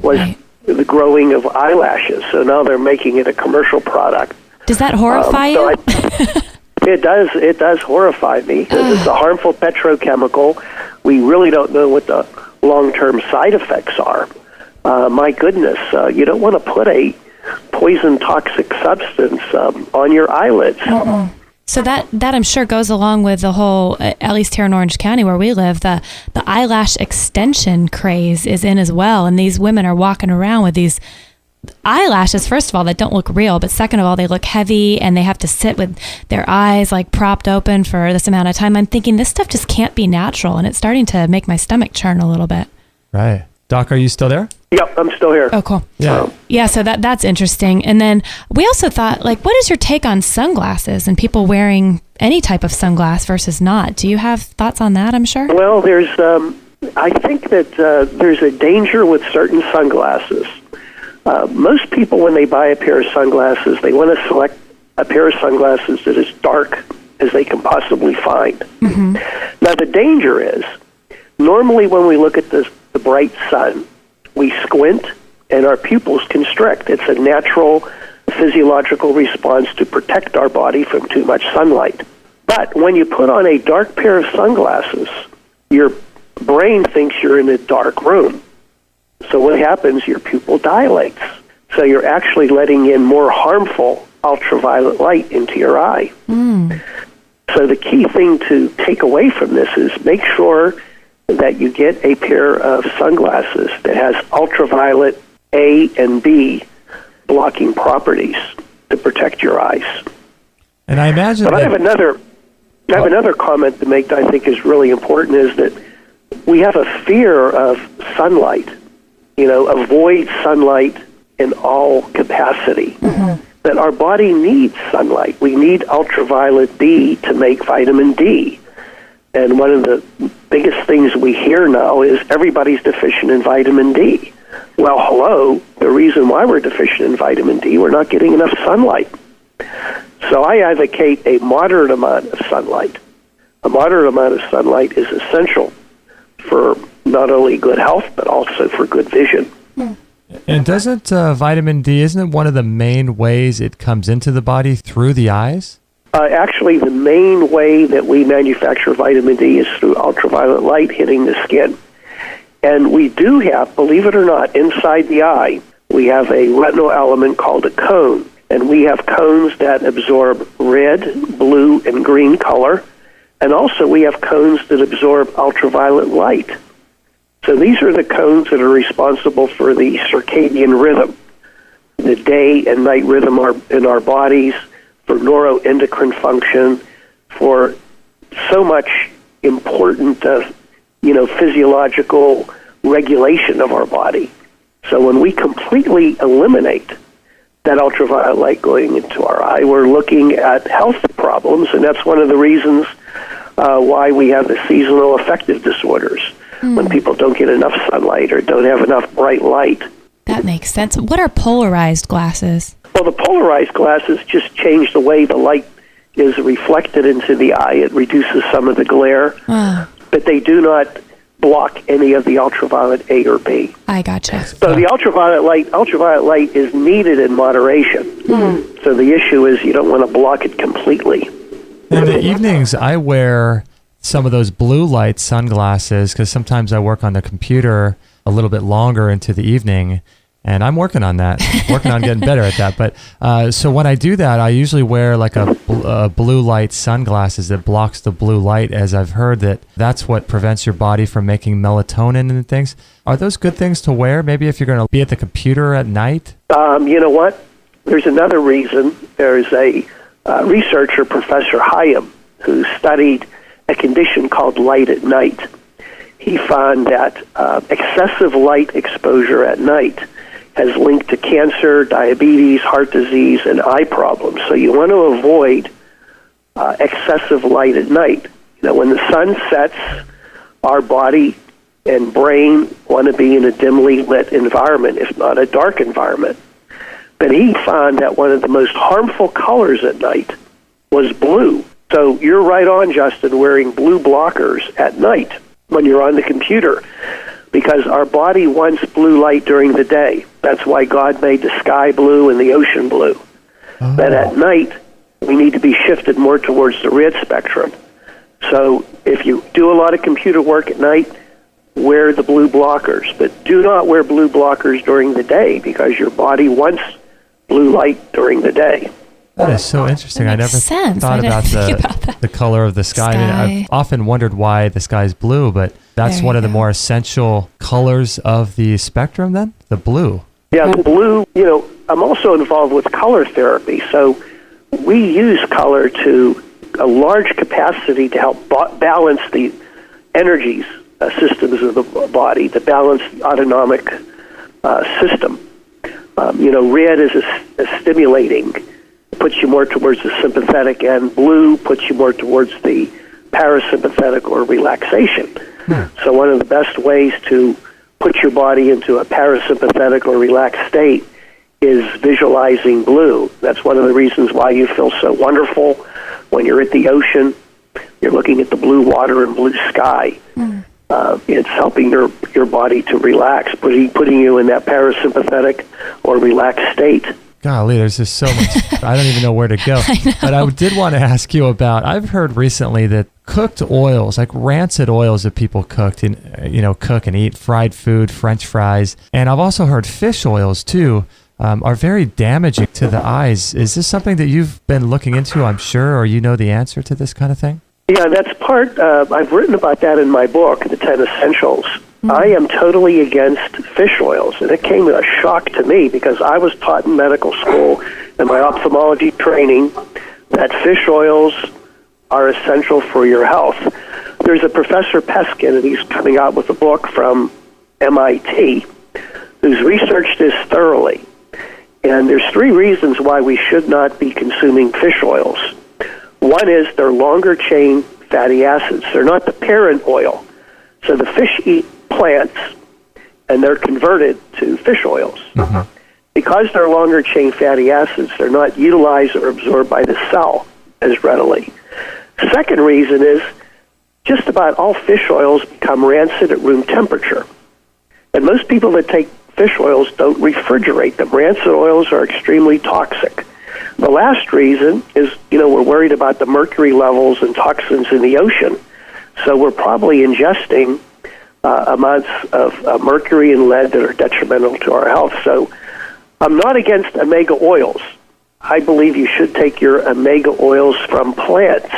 was the growing of eyelashes. So now they're making it a commercial product. Does that horrify you? It does horrify me. It's a harmful petrochemical. We really don't know what the long-term side effects are. My goodness, you don't want to put a poison toxic substance on your eyelids. So that I'm sure goes along with the whole, at least here in Orange County where we live, the eyelash extension craze is in as well. And these women are walking around with these eyelashes, first of all, that don't look real, but second of all, they look heavy and they have to sit with their eyes like propped open for this amount of time. I'm thinking this stuff just can't be natural, and it's starting to make my stomach churn a little bit. Right. Doc, are you still there? Yep, I'm still here. Oh, cool. Yeah. Yeah, so that's interesting. And then we also thought, what is your take on sunglasses and people wearing any type of sunglass versus not? Do you have thoughts on that, I'm sure? Well, I think that there's a danger with certain sunglasses. Most people, when they buy a pair of sunglasses, they want to select a pair of sunglasses that is dark as they can possibly find. Mm-hmm. Now, the danger is, normally when we look at the bright sun, we squint and our pupils constrict. It's a natural physiological response to protect our body from too much sunlight. But when you put on a dark pair of sunglasses, your brain thinks you're in a dark room. So what happens? Your pupil dilates. So you're actually letting in more harmful ultraviolet light into your eye. So the key thing to take away from this is make sure that you get a pair of sunglasses that has ultraviolet A and B blocking properties to protect your eyes. And I imagine but I have another comment to make that I think is really important, is that we have a fear of sunlight. Avoid sunlight in all capacity. Mm-hmm. That our body needs sunlight. We need ultraviolet B to make vitamin D. And one of the biggest things we hear now is everybody's deficient in vitamin D. Well, hello, the reason why we're deficient in vitamin D, we're not getting enough sunlight. So I advocate a moderate amount of sunlight. A moderate amount of sunlight is essential for not only good health, but also for good vision. And doesn't vitamin D, isn't it one of the main ways it comes into the body through the eyes? Actually, the main way that we manufacture vitamin D is through ultraviolet light hitting the skin. And we do have, believe it or not, inside the eye, we have a retinal element called a cone. And we have cones that absorb red, blue, and green color. And also we have cones that absorb ultraviolet light. So these are the cones that are responsible for the circadian rhythm, the day and night rhythm in our bodies, for neuroendocrine function, for so much important, physiological regulation of our body. So when we completely eliminate that ultraviolet light going into our eye, we're looking at health problems, and that's one of the reasons why we have the seasonal affective disorders, when people don't get enough sunlight or don't have enough bright light. That makes sense. What are polarized glasses? Well, the polarized glasses just change the way the light is reflected into the eye. It reduces some of the glare, but they do not block any of the ultraviolet A or B. I gotcha. So the ultraviolet light is needed in moderation. So the issue is you don't want to block it completely. In the evenings, I wear some of those blue light sunglasses because sometimes I work on the computer a little bit longer into the evening, and I'm working on that, working on getting better at that. But so when I do that, I usually wear like a blue light sunglasses that blocks the blue light, as I've heard that's what prevents your body from making melatonin and things. Are those good things to wear? Maybe if you're going to be at the computer at night? You know what? There's another reason. There's a researcher, Professor Hyam, who studied a condition called light at night. He found that excessive light exposure at night has linked to cancer, diabetes, heart disease, and eye problems. So you want to avoid excessive light at night. When the sun sets, our body and brain want to be in a dimly lit environment, if not a dark environment. But he found that one of the most harmful colors at night was blue. So you're right on, Justin, wearing blue blockers at night when you're on the computer, because our body wants blue light during the day. That's why God made the sky blue and the ocean blue. But at night, we need to be shifted more towards the red spectrum. So if you do a lot of computer work at night, wear the blue blockers. But do not wear blue blockers during the day, because your body wants blue light during the day. That is so interesting. I never thought about the color of the sky. I mean, I've often wondered why the sky is blue, but that's one of the more essential colors of the spectrum then, the blue. Yeah, the blue, I'm also involved with color therapy. So we use color to a large capacity to help balance the energies systems of the body, to balance the autonomic system. Red is a stimulating, puts you more towards the sympathetic, and blue puts you more towards the parasympathetic or relaxation. So one of the best ways to put your body into a parasympathetic or relaxed state is visualizing blue. That's one of the reasons why you feel so wonderful When you're at the ocean, you're looking at the blue water and blue sky. It's helping your body to relax, putting you in that parasympathetic or relaxed state. Golly, there's just so much. I don't even know where to go. But I did want to ask you about, I've heard recently that cooked oils, like rancid oils that people cook and eat, fried food, French fries, and I've also heard fish oils too, are very damaging to the eyes. Is this something that you've been looking into, I'm sure, or you know the answer to this kind of thing? Yeah, that's part, I've written about that in my book, The 10 Essentials. I am totally against fish oils, and it came as a shock to me because I was taught in medical school in my ophthalmology training that fish oils are essential for your health. There's a Professor Peskin, and he's coming out with a book from MIT, who's researched this thoroughly. And there's 3 reasons why we should not be consuming fish oils. One is they're longer chain fatty acids. They're not the parent oil. So the fish eat plants, and they're converted to fish oils. Because they're longer chain fatty acids, they're not utilized or absorbed by the cell as readily. Second reason is just about all fish oils become rancid at room temperature. And most people that take fish oils don't refrigerate them. Rancid oils are extremely toxic. The last reason is, we're worried about the mercury levels and toxins in the ocean. So we're probably ingesting amounts of mercury and lead that are detrimental to our health. So I'm not against omega oils. I believe you should take your omega oils from plants,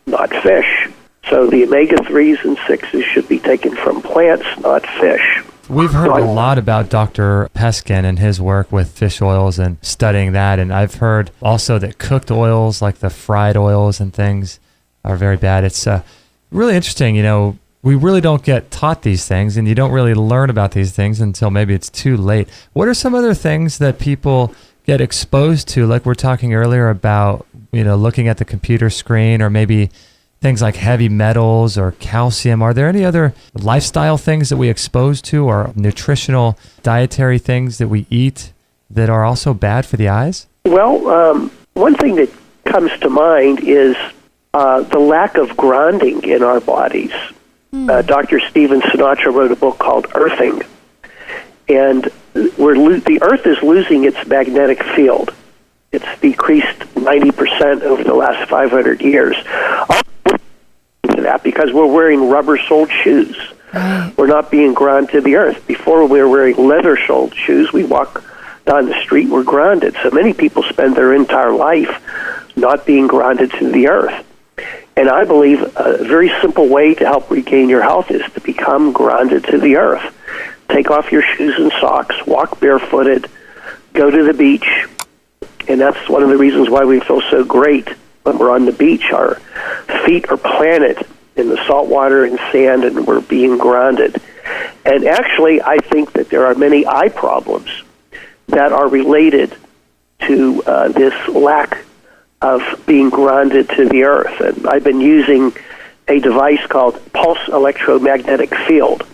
not fish. So the omega-3s and 6s should be taken from plants, not fish. We've heard a lot about Dr. Peskin and his work with fish oils and studying that. And I've heard also that cooked oils, like the fried oils and things, are very bad. It's really interesting. We really don't get taught these things, and you don't really learn about these things until maybe it's too late. What are some other things that people get exposed to, like we're talking earlier about, looking at the computer screen, or maybe things like heavy metals or calcium? Are there any other lifestyle things that we expose to, or nutritional dietary things that we eat that are also bad for the eyes? Well, one thing that comes to mind is the lack of grounding in our bodies. Dr. Stephen Sinatra wrote a book called Earthing, and the Earth is losing its magnetic field. It's decreased 90% over the last 500 years. That because we're wearing rubber-soled shoes. We're not being grounded to the earth. Before we were wearing leather-soled shoes, we walk down the street, we're grounded. So many people spend their entire life not being grounded to the earth. And I believe a very simple way to help regain your health is to become grounded to the earth. Take off your shoes and socks, walk barefooted, go to the beach. And that's one of the reasons why we feel so great when we're on the beach. Our feet are planted in the salt water and sand, and we're being grounded. And actually, I think that there are many eye problems that are related to this lack of being grounded to the earth. And I've been using a device called pulse electromagnetic field.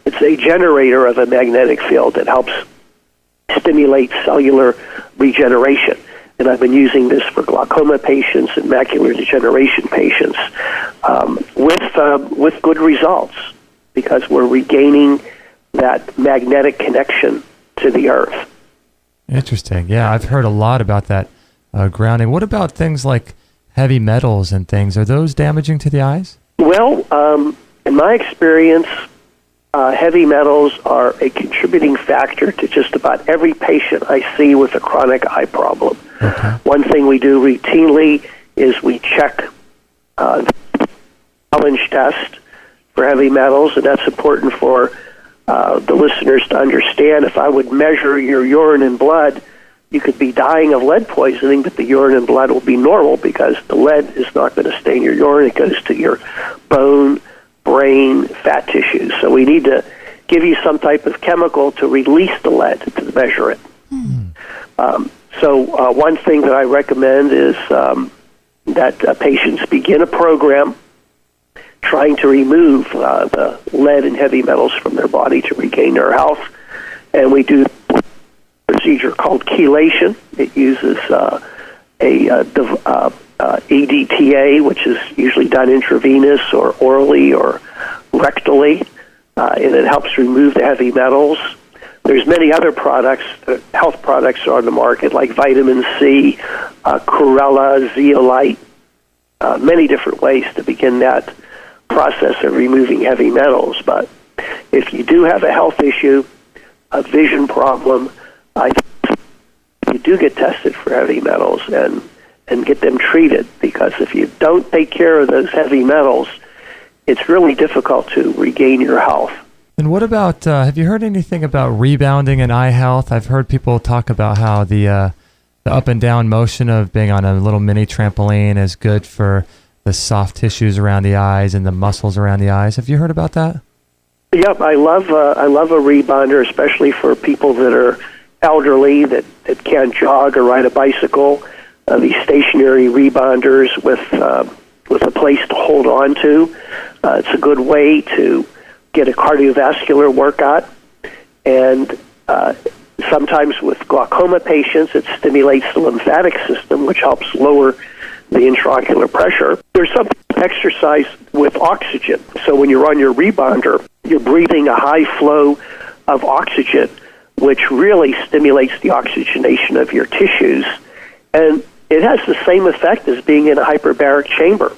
It's a generator of a magnetic field that helps stimulate cellular regeneration. And I've been using this for glaucoma patients and macular degeneration patients with good results, because we're regaining that magnetic connection to the earth. Interesting. Yeah, I've heard a lot about that grounding. What about things like heavy metals and things? Are those damaging to the eyes? Well, in my experience, heavy metals are a contributing factor to just about every patient I see with a chronic eye problem. Okay. One thing we do routinely is we check the challenge test for heavy metals, and that's important for the listeners to understand. If I would measure your urine and blood, you could be dying of lead poisoning, but the urine and blood will be normal because the lead is not going to stain your urine. It goes to your bone, brain, fat tissues. So we need to give you some type of chemical to release the lead to measure it. So one thing that I recommend is that patients begin a program trying to remove the lead and heavy metals from their body to regain their health. And we do a procedure called chelation. It uses a EDTA, which is usually done intravenous or orally or rectally, and it helps remove the heavy metals. There's many other products, health products are on the market, like vitamin C, chlorella, zeolite, many different ways to begin that process of removing heavy metals. But if you do have a health issue, a vision problem, you do get tested for heavy metals and get them treated, because if you don't take care of those heavy metals, it's really difficult to regain your health. And what about, have you heard anything about rebounding in eye health? I've heard people talk about how the up and down motion of being on a little mini trampoline is good for the soft tissues around the eyes and the muscles around the eyes. Have you heard about that? Yep, I love a rebounder, especially for people that are elderly that can't jog or ride a bicycle. These stationary rebounders with a place to hold on to. It's a good way to get a cardiovascular workout, and sometimes with glaucoma patients, it stimulates the lymphatic system, which helps lower the intraocular pressure. There's some exercise with oxygen. So when you're on your rebounder, you're breathing a high flow of oxygen, which really stimulates the oxygenation of your tissues, and it has the same effect as being in a hyperbaric chamber.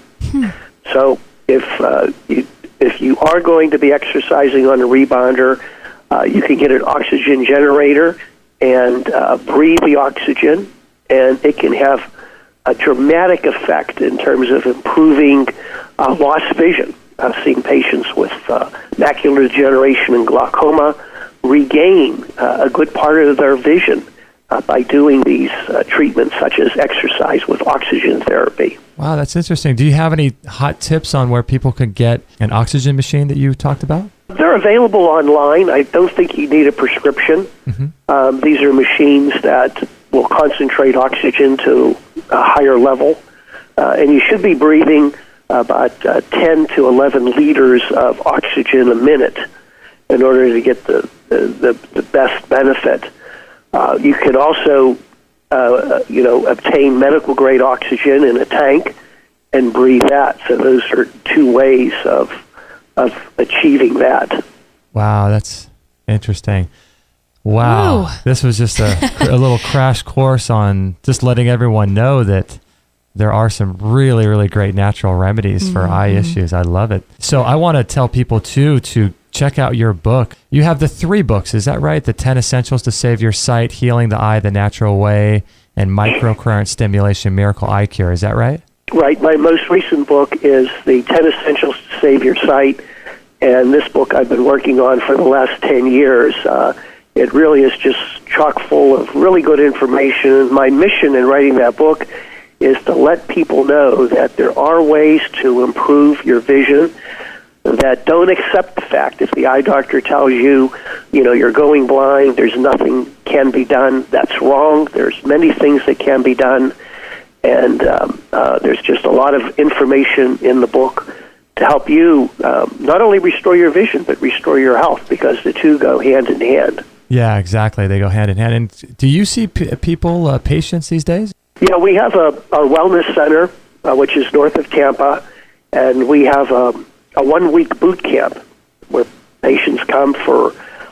So if you are going to be exercising on a rebounder, you can get an oxygen generator and breathe the oxygen, and it can have a dramatic effect in terms of improving lost vision. I've seen patients with macular degeneration and glaucoma regain a good part of their vision by doing these treatments such as exercise with oxygen therapy. Wow, that's interesting. Do you have any hot tips on where people could get an oxygen machine that you talked about? They're available online. I don't think you need a prescription. These are machines that will concentrate oxygen to a higher level, and you should be breathing about 10 to 11 liters of oxygen a minute in order to get the best benefit. You can also, obtain medical grade oxygen in a tank and breathe that. So those are two ways of achieving that. Wow, that's interesting. Wow, Whoa. This was just a little crash course on just letting everyone know that there are some really, really great natural remedies for eye issues. I love it. So I want to tell people too to check out your book. You have the 3 books, is that right? The 10 Essentials to Save Your Sight, Healing the Eye the Natural Way, and Microcurrent Stimulation Miracle Eye Cure. Is that right? Right. My most recent book is the 10 Essentials to Save Your Sight, and this book I've been working on for the last 10 years. It really is just chock full of really good information. My mission in writing that book is to let people know that there are ways to improve your vision, that don't accept the fact if the eye doctor tells you, you're going blind, there's nothing can be done. That's wrong. There's many things that can be done, and there's just a lot of information in the book to help you not only restore your vision, but restore your health, because the two go hand in hand. Yeah, exactly. They go hand in hand. And do you see patients these days? Yeah, we have our wellness center, which is north of Tampa, and we have a 1-week boot camp where patients come for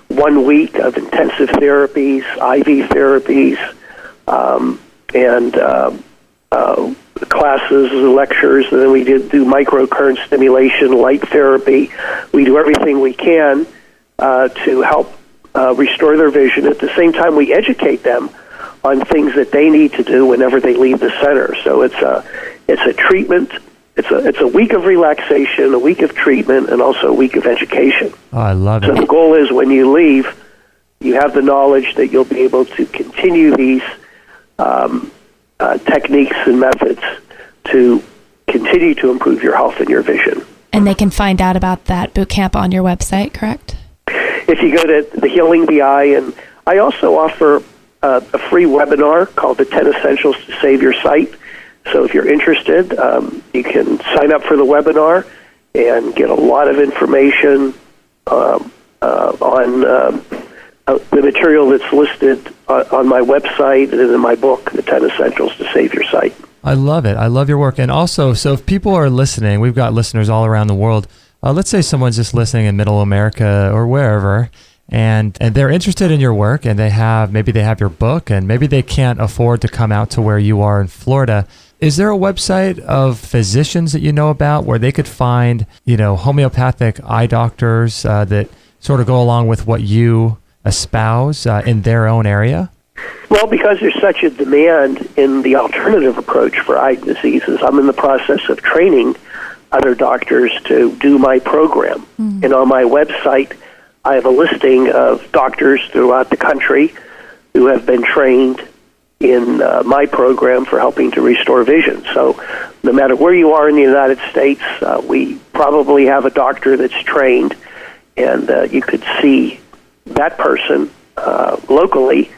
1 week of intensive therapies, IV therapies, and classes and lectures. And then we do microcurrent stimulation, light therapy. We do everything we can to help restore their vision. At the same time, we educate them on things that they need to do whenever they leave the center. So it's a treatment. It's a week of relaxation, a week of treatment, and also a week of education. Oh, I love it. So the goal is when you leave, you have the knowledge that you'll be able to continue these techniques and methods to continue to improve your health and your vision. And they can find out about that boot camp on your website, correct? If you go to the Healing the Eye, and I also offer a free webinar called the 10 Essentials to Save Your Sight. So if you're interested, you can sign up for the webinar and get a lot of information on the material that's listed on my website and in my book, The 10 Essentials to Save Your Sight. I love it. I love your work. And also, so if people are listening, we've got listeners all around the world. Let's say someone's just listening in Middle America or wherever, and they're interested in your work, and maybe they have your book, and maybe they can't afford to come out to where you are in Florida. Is there a website of physicians that you know about where they could find, homeopathic eye doctors that sort of go along with what you espouse in their own area? Well, because there's such a demand in the alternative approach for eye diseases, I'm in the process of training other doctors to do my program. And on my website, I have a listing of doctors throughout the country who have been trained in my program for helping to restore vision. So no matter where you are in the United States, we probably have a doctor that's trained, and you could see that person locally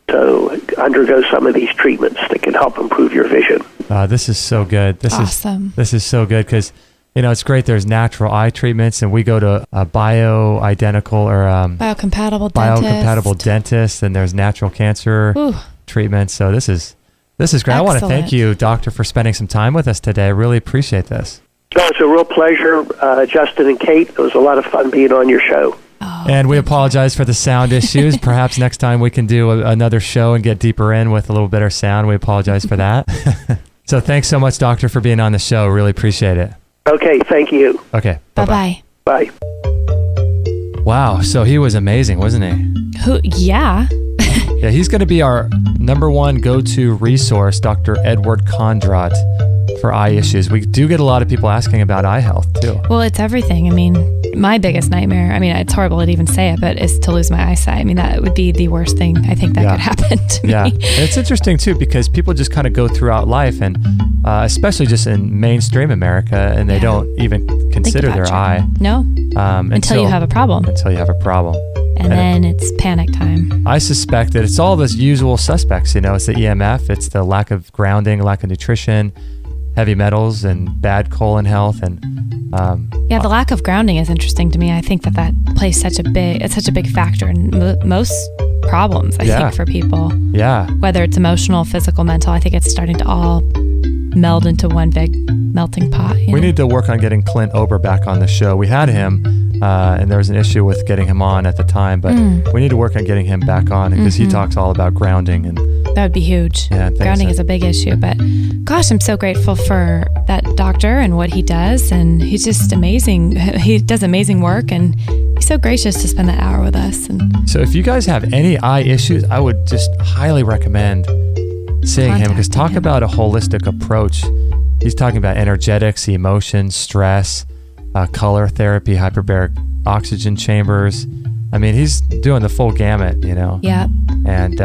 to undergo some of these treatments that can help improve your vision. This is so good. Awesome. This is so good because, it's great. There's natural eye treatments, and we go to a biocompatible dentist, and there's natural cancer treatments. So this is great. Excellent. I want to thank you, Doctor, for spending some time with us today. I really appreciate this. Oh, it's a real pleasure, Justin and Kate. It was a lot of fun being on your show. And we apologize for the sound issues. Perhaps next time we can do another show and get deeper in with a little better sound. We apologize for that. So thanks so much, Doctor, for being on the show. Really appreciate it. Okay, thank you. Okay. Bye-bye. Bye. Wow. So he was amazing, wasn't he? Yeah. Yeah, he's going to be our number one go-to resource, Dr. Edward Kondrot, for eye issues. We do get a lot of people asking about eye health, too. Well, it's everything. I mean, my biggest nightmare, it's horrible to even say it, but is to lose my eyesight. That would be the worst thing I think that could happen to me. Yeah, it's interesting, too, because people just kind of go throughout life, and especially just in mainstream America, and they don't even consider their eye. No, until you have a problem. Until you have a problem. And then it's panic time. I suspect that it's all the usual suspects. It's the EMF, it's the lack of grounding, lack of nutrition, heavy metals, and bad colon health. And the lack of grounding is interesting to me. I think that plays such a big factor in most problems, I think, for people. Yeah. Whether it's emotional, physical, mental, I think it's starting to all meld into one big melting pot. We need to work on getting Clint Ober back on the show. We had him, and there was an issue with getting him on at the time, but we need to work on getting him back on because he talks all about grounding. And that would be huge. Yeah, grounding is a big issue, but gosh, I'm so grateful for that doctor and what he does, and he's just amazing. He does amazing work, and he's so gracious to spend that hour with us. And so if you guys have any eye issues, I would just highly recommend seeing him, because talk about a holistic approach. He's talking about energetics, emotions, stress, color therapy, hyperbaric oxygen chambers. He's doing the full gamut, Yeah. And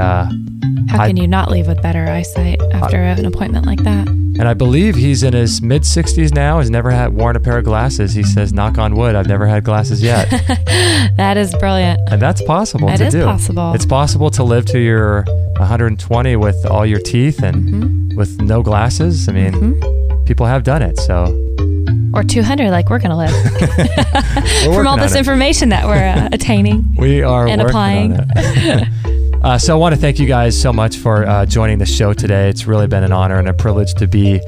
how can you not leave with better eyesight after an appointment like that? And I believe he's in his mid-60s now, has never worn a pair of glasses. He says, knock on wood, I've never had glasses yet. That is brilliant. And that's possible to do. It is possible. It's possible to live to your 120 with all your teeth and with no glasses. People have done it, so. Or 200, like we're going to live. From all this information that we're attaining. We are and applying. On it. So I want to thank you guys so much for joining the show today. It's really been an honor and a privilege to be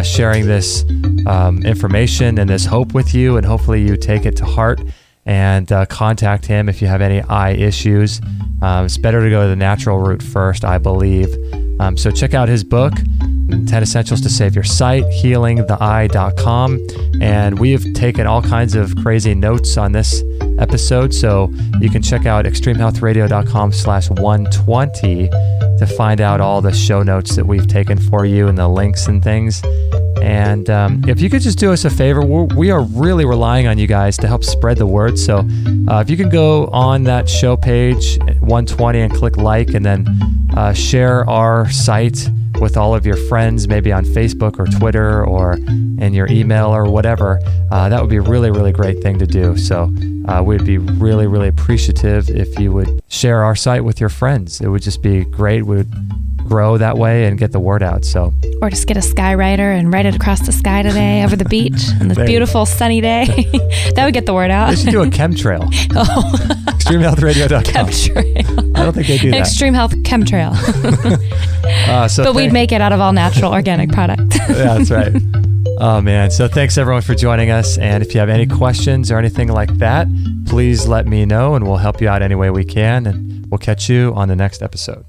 sharing this information and this hope with you, and hopefully you take it to heart and contact him if you have any eye issues. It's better to go the natural route first, I believe. So check out his book, 10 Essentials to Save Your Sight, healingtheeye.com. And we've taken all kinds of crazy notes on this episode, so you can check out extremehealthradio.com/120 to find out all the show notes that we've taken for you and the links and things. And if you could just do us a favor, we are really relying on you guys to help spread the word. So if you can go on that show page, 120, and click like, and then share our site with all of your friends, maybe on Facebook or Twitter or in your email or whatever, that would be a really, really great thing to do. So we'd be really, really appreciative if you would share our site with your friends. It would just be great. We would grow that way and get the word out. So, or just get a skywriter and write it across the sky today over the beach on this beautiful sunny day. That would get the word out. They should do a chemtrail. ExtremeHealthRadio.com. Chemtrail. I don't think they do that. Extreme Health Chemtrail. But we'd make it out of all natural organic product. Yeah, that's right. Oh, man. So thanks, everyone, for joining us. And if you have any questions or anything like that, please let me know, and we'll help you out any way we can. And we'll catch you on the next episode.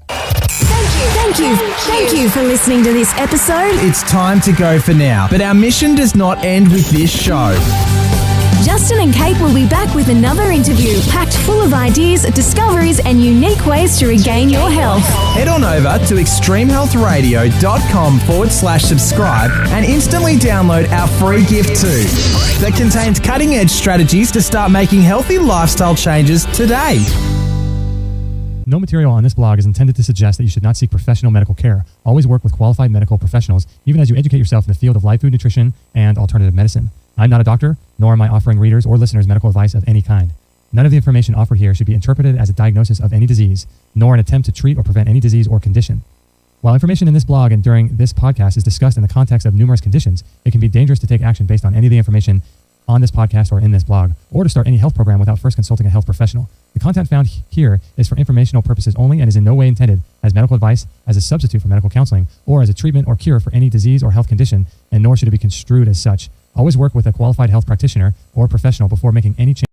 Thank you for listening to this episode. It's time to go for now, but our mission does not end with this show. Justin and Kate will be back with another interview packed full of ideas, discoveries, and unique ways to regain your health. Head on over to extremehealthradio.com/subscribe and instantly download our free gift too that contains cutting-edge strategies to start making healthy lifestyle changes today. No material on this blog is intended to suggest that you should not seek professional medical care. Always work with qualified medical professionals, even as you educate yourself in the field of live food nutrition and alternative medicine. I'm not a doctor, nor am I offering readers or listeners medical advice of any kind. None of the information offered here should be interpreted as a diagnosis of any disease, nor an attempt to treat or prevent any disease or condition. While information in this blog and during this podcast is discussed in the context of numerous conditions, it can be dangerous to take action based on any of the information on this podcast or in this blog, or to start any health program without first consulting a health professional. The content found here is for informational purposes only and is in no way intended as medical advice, as a substitute for medical counseling, or as a treatment or cure for any disease or health condition, and nor should it be construed as such. Always work with a qualified health practitioner or professional before making any change.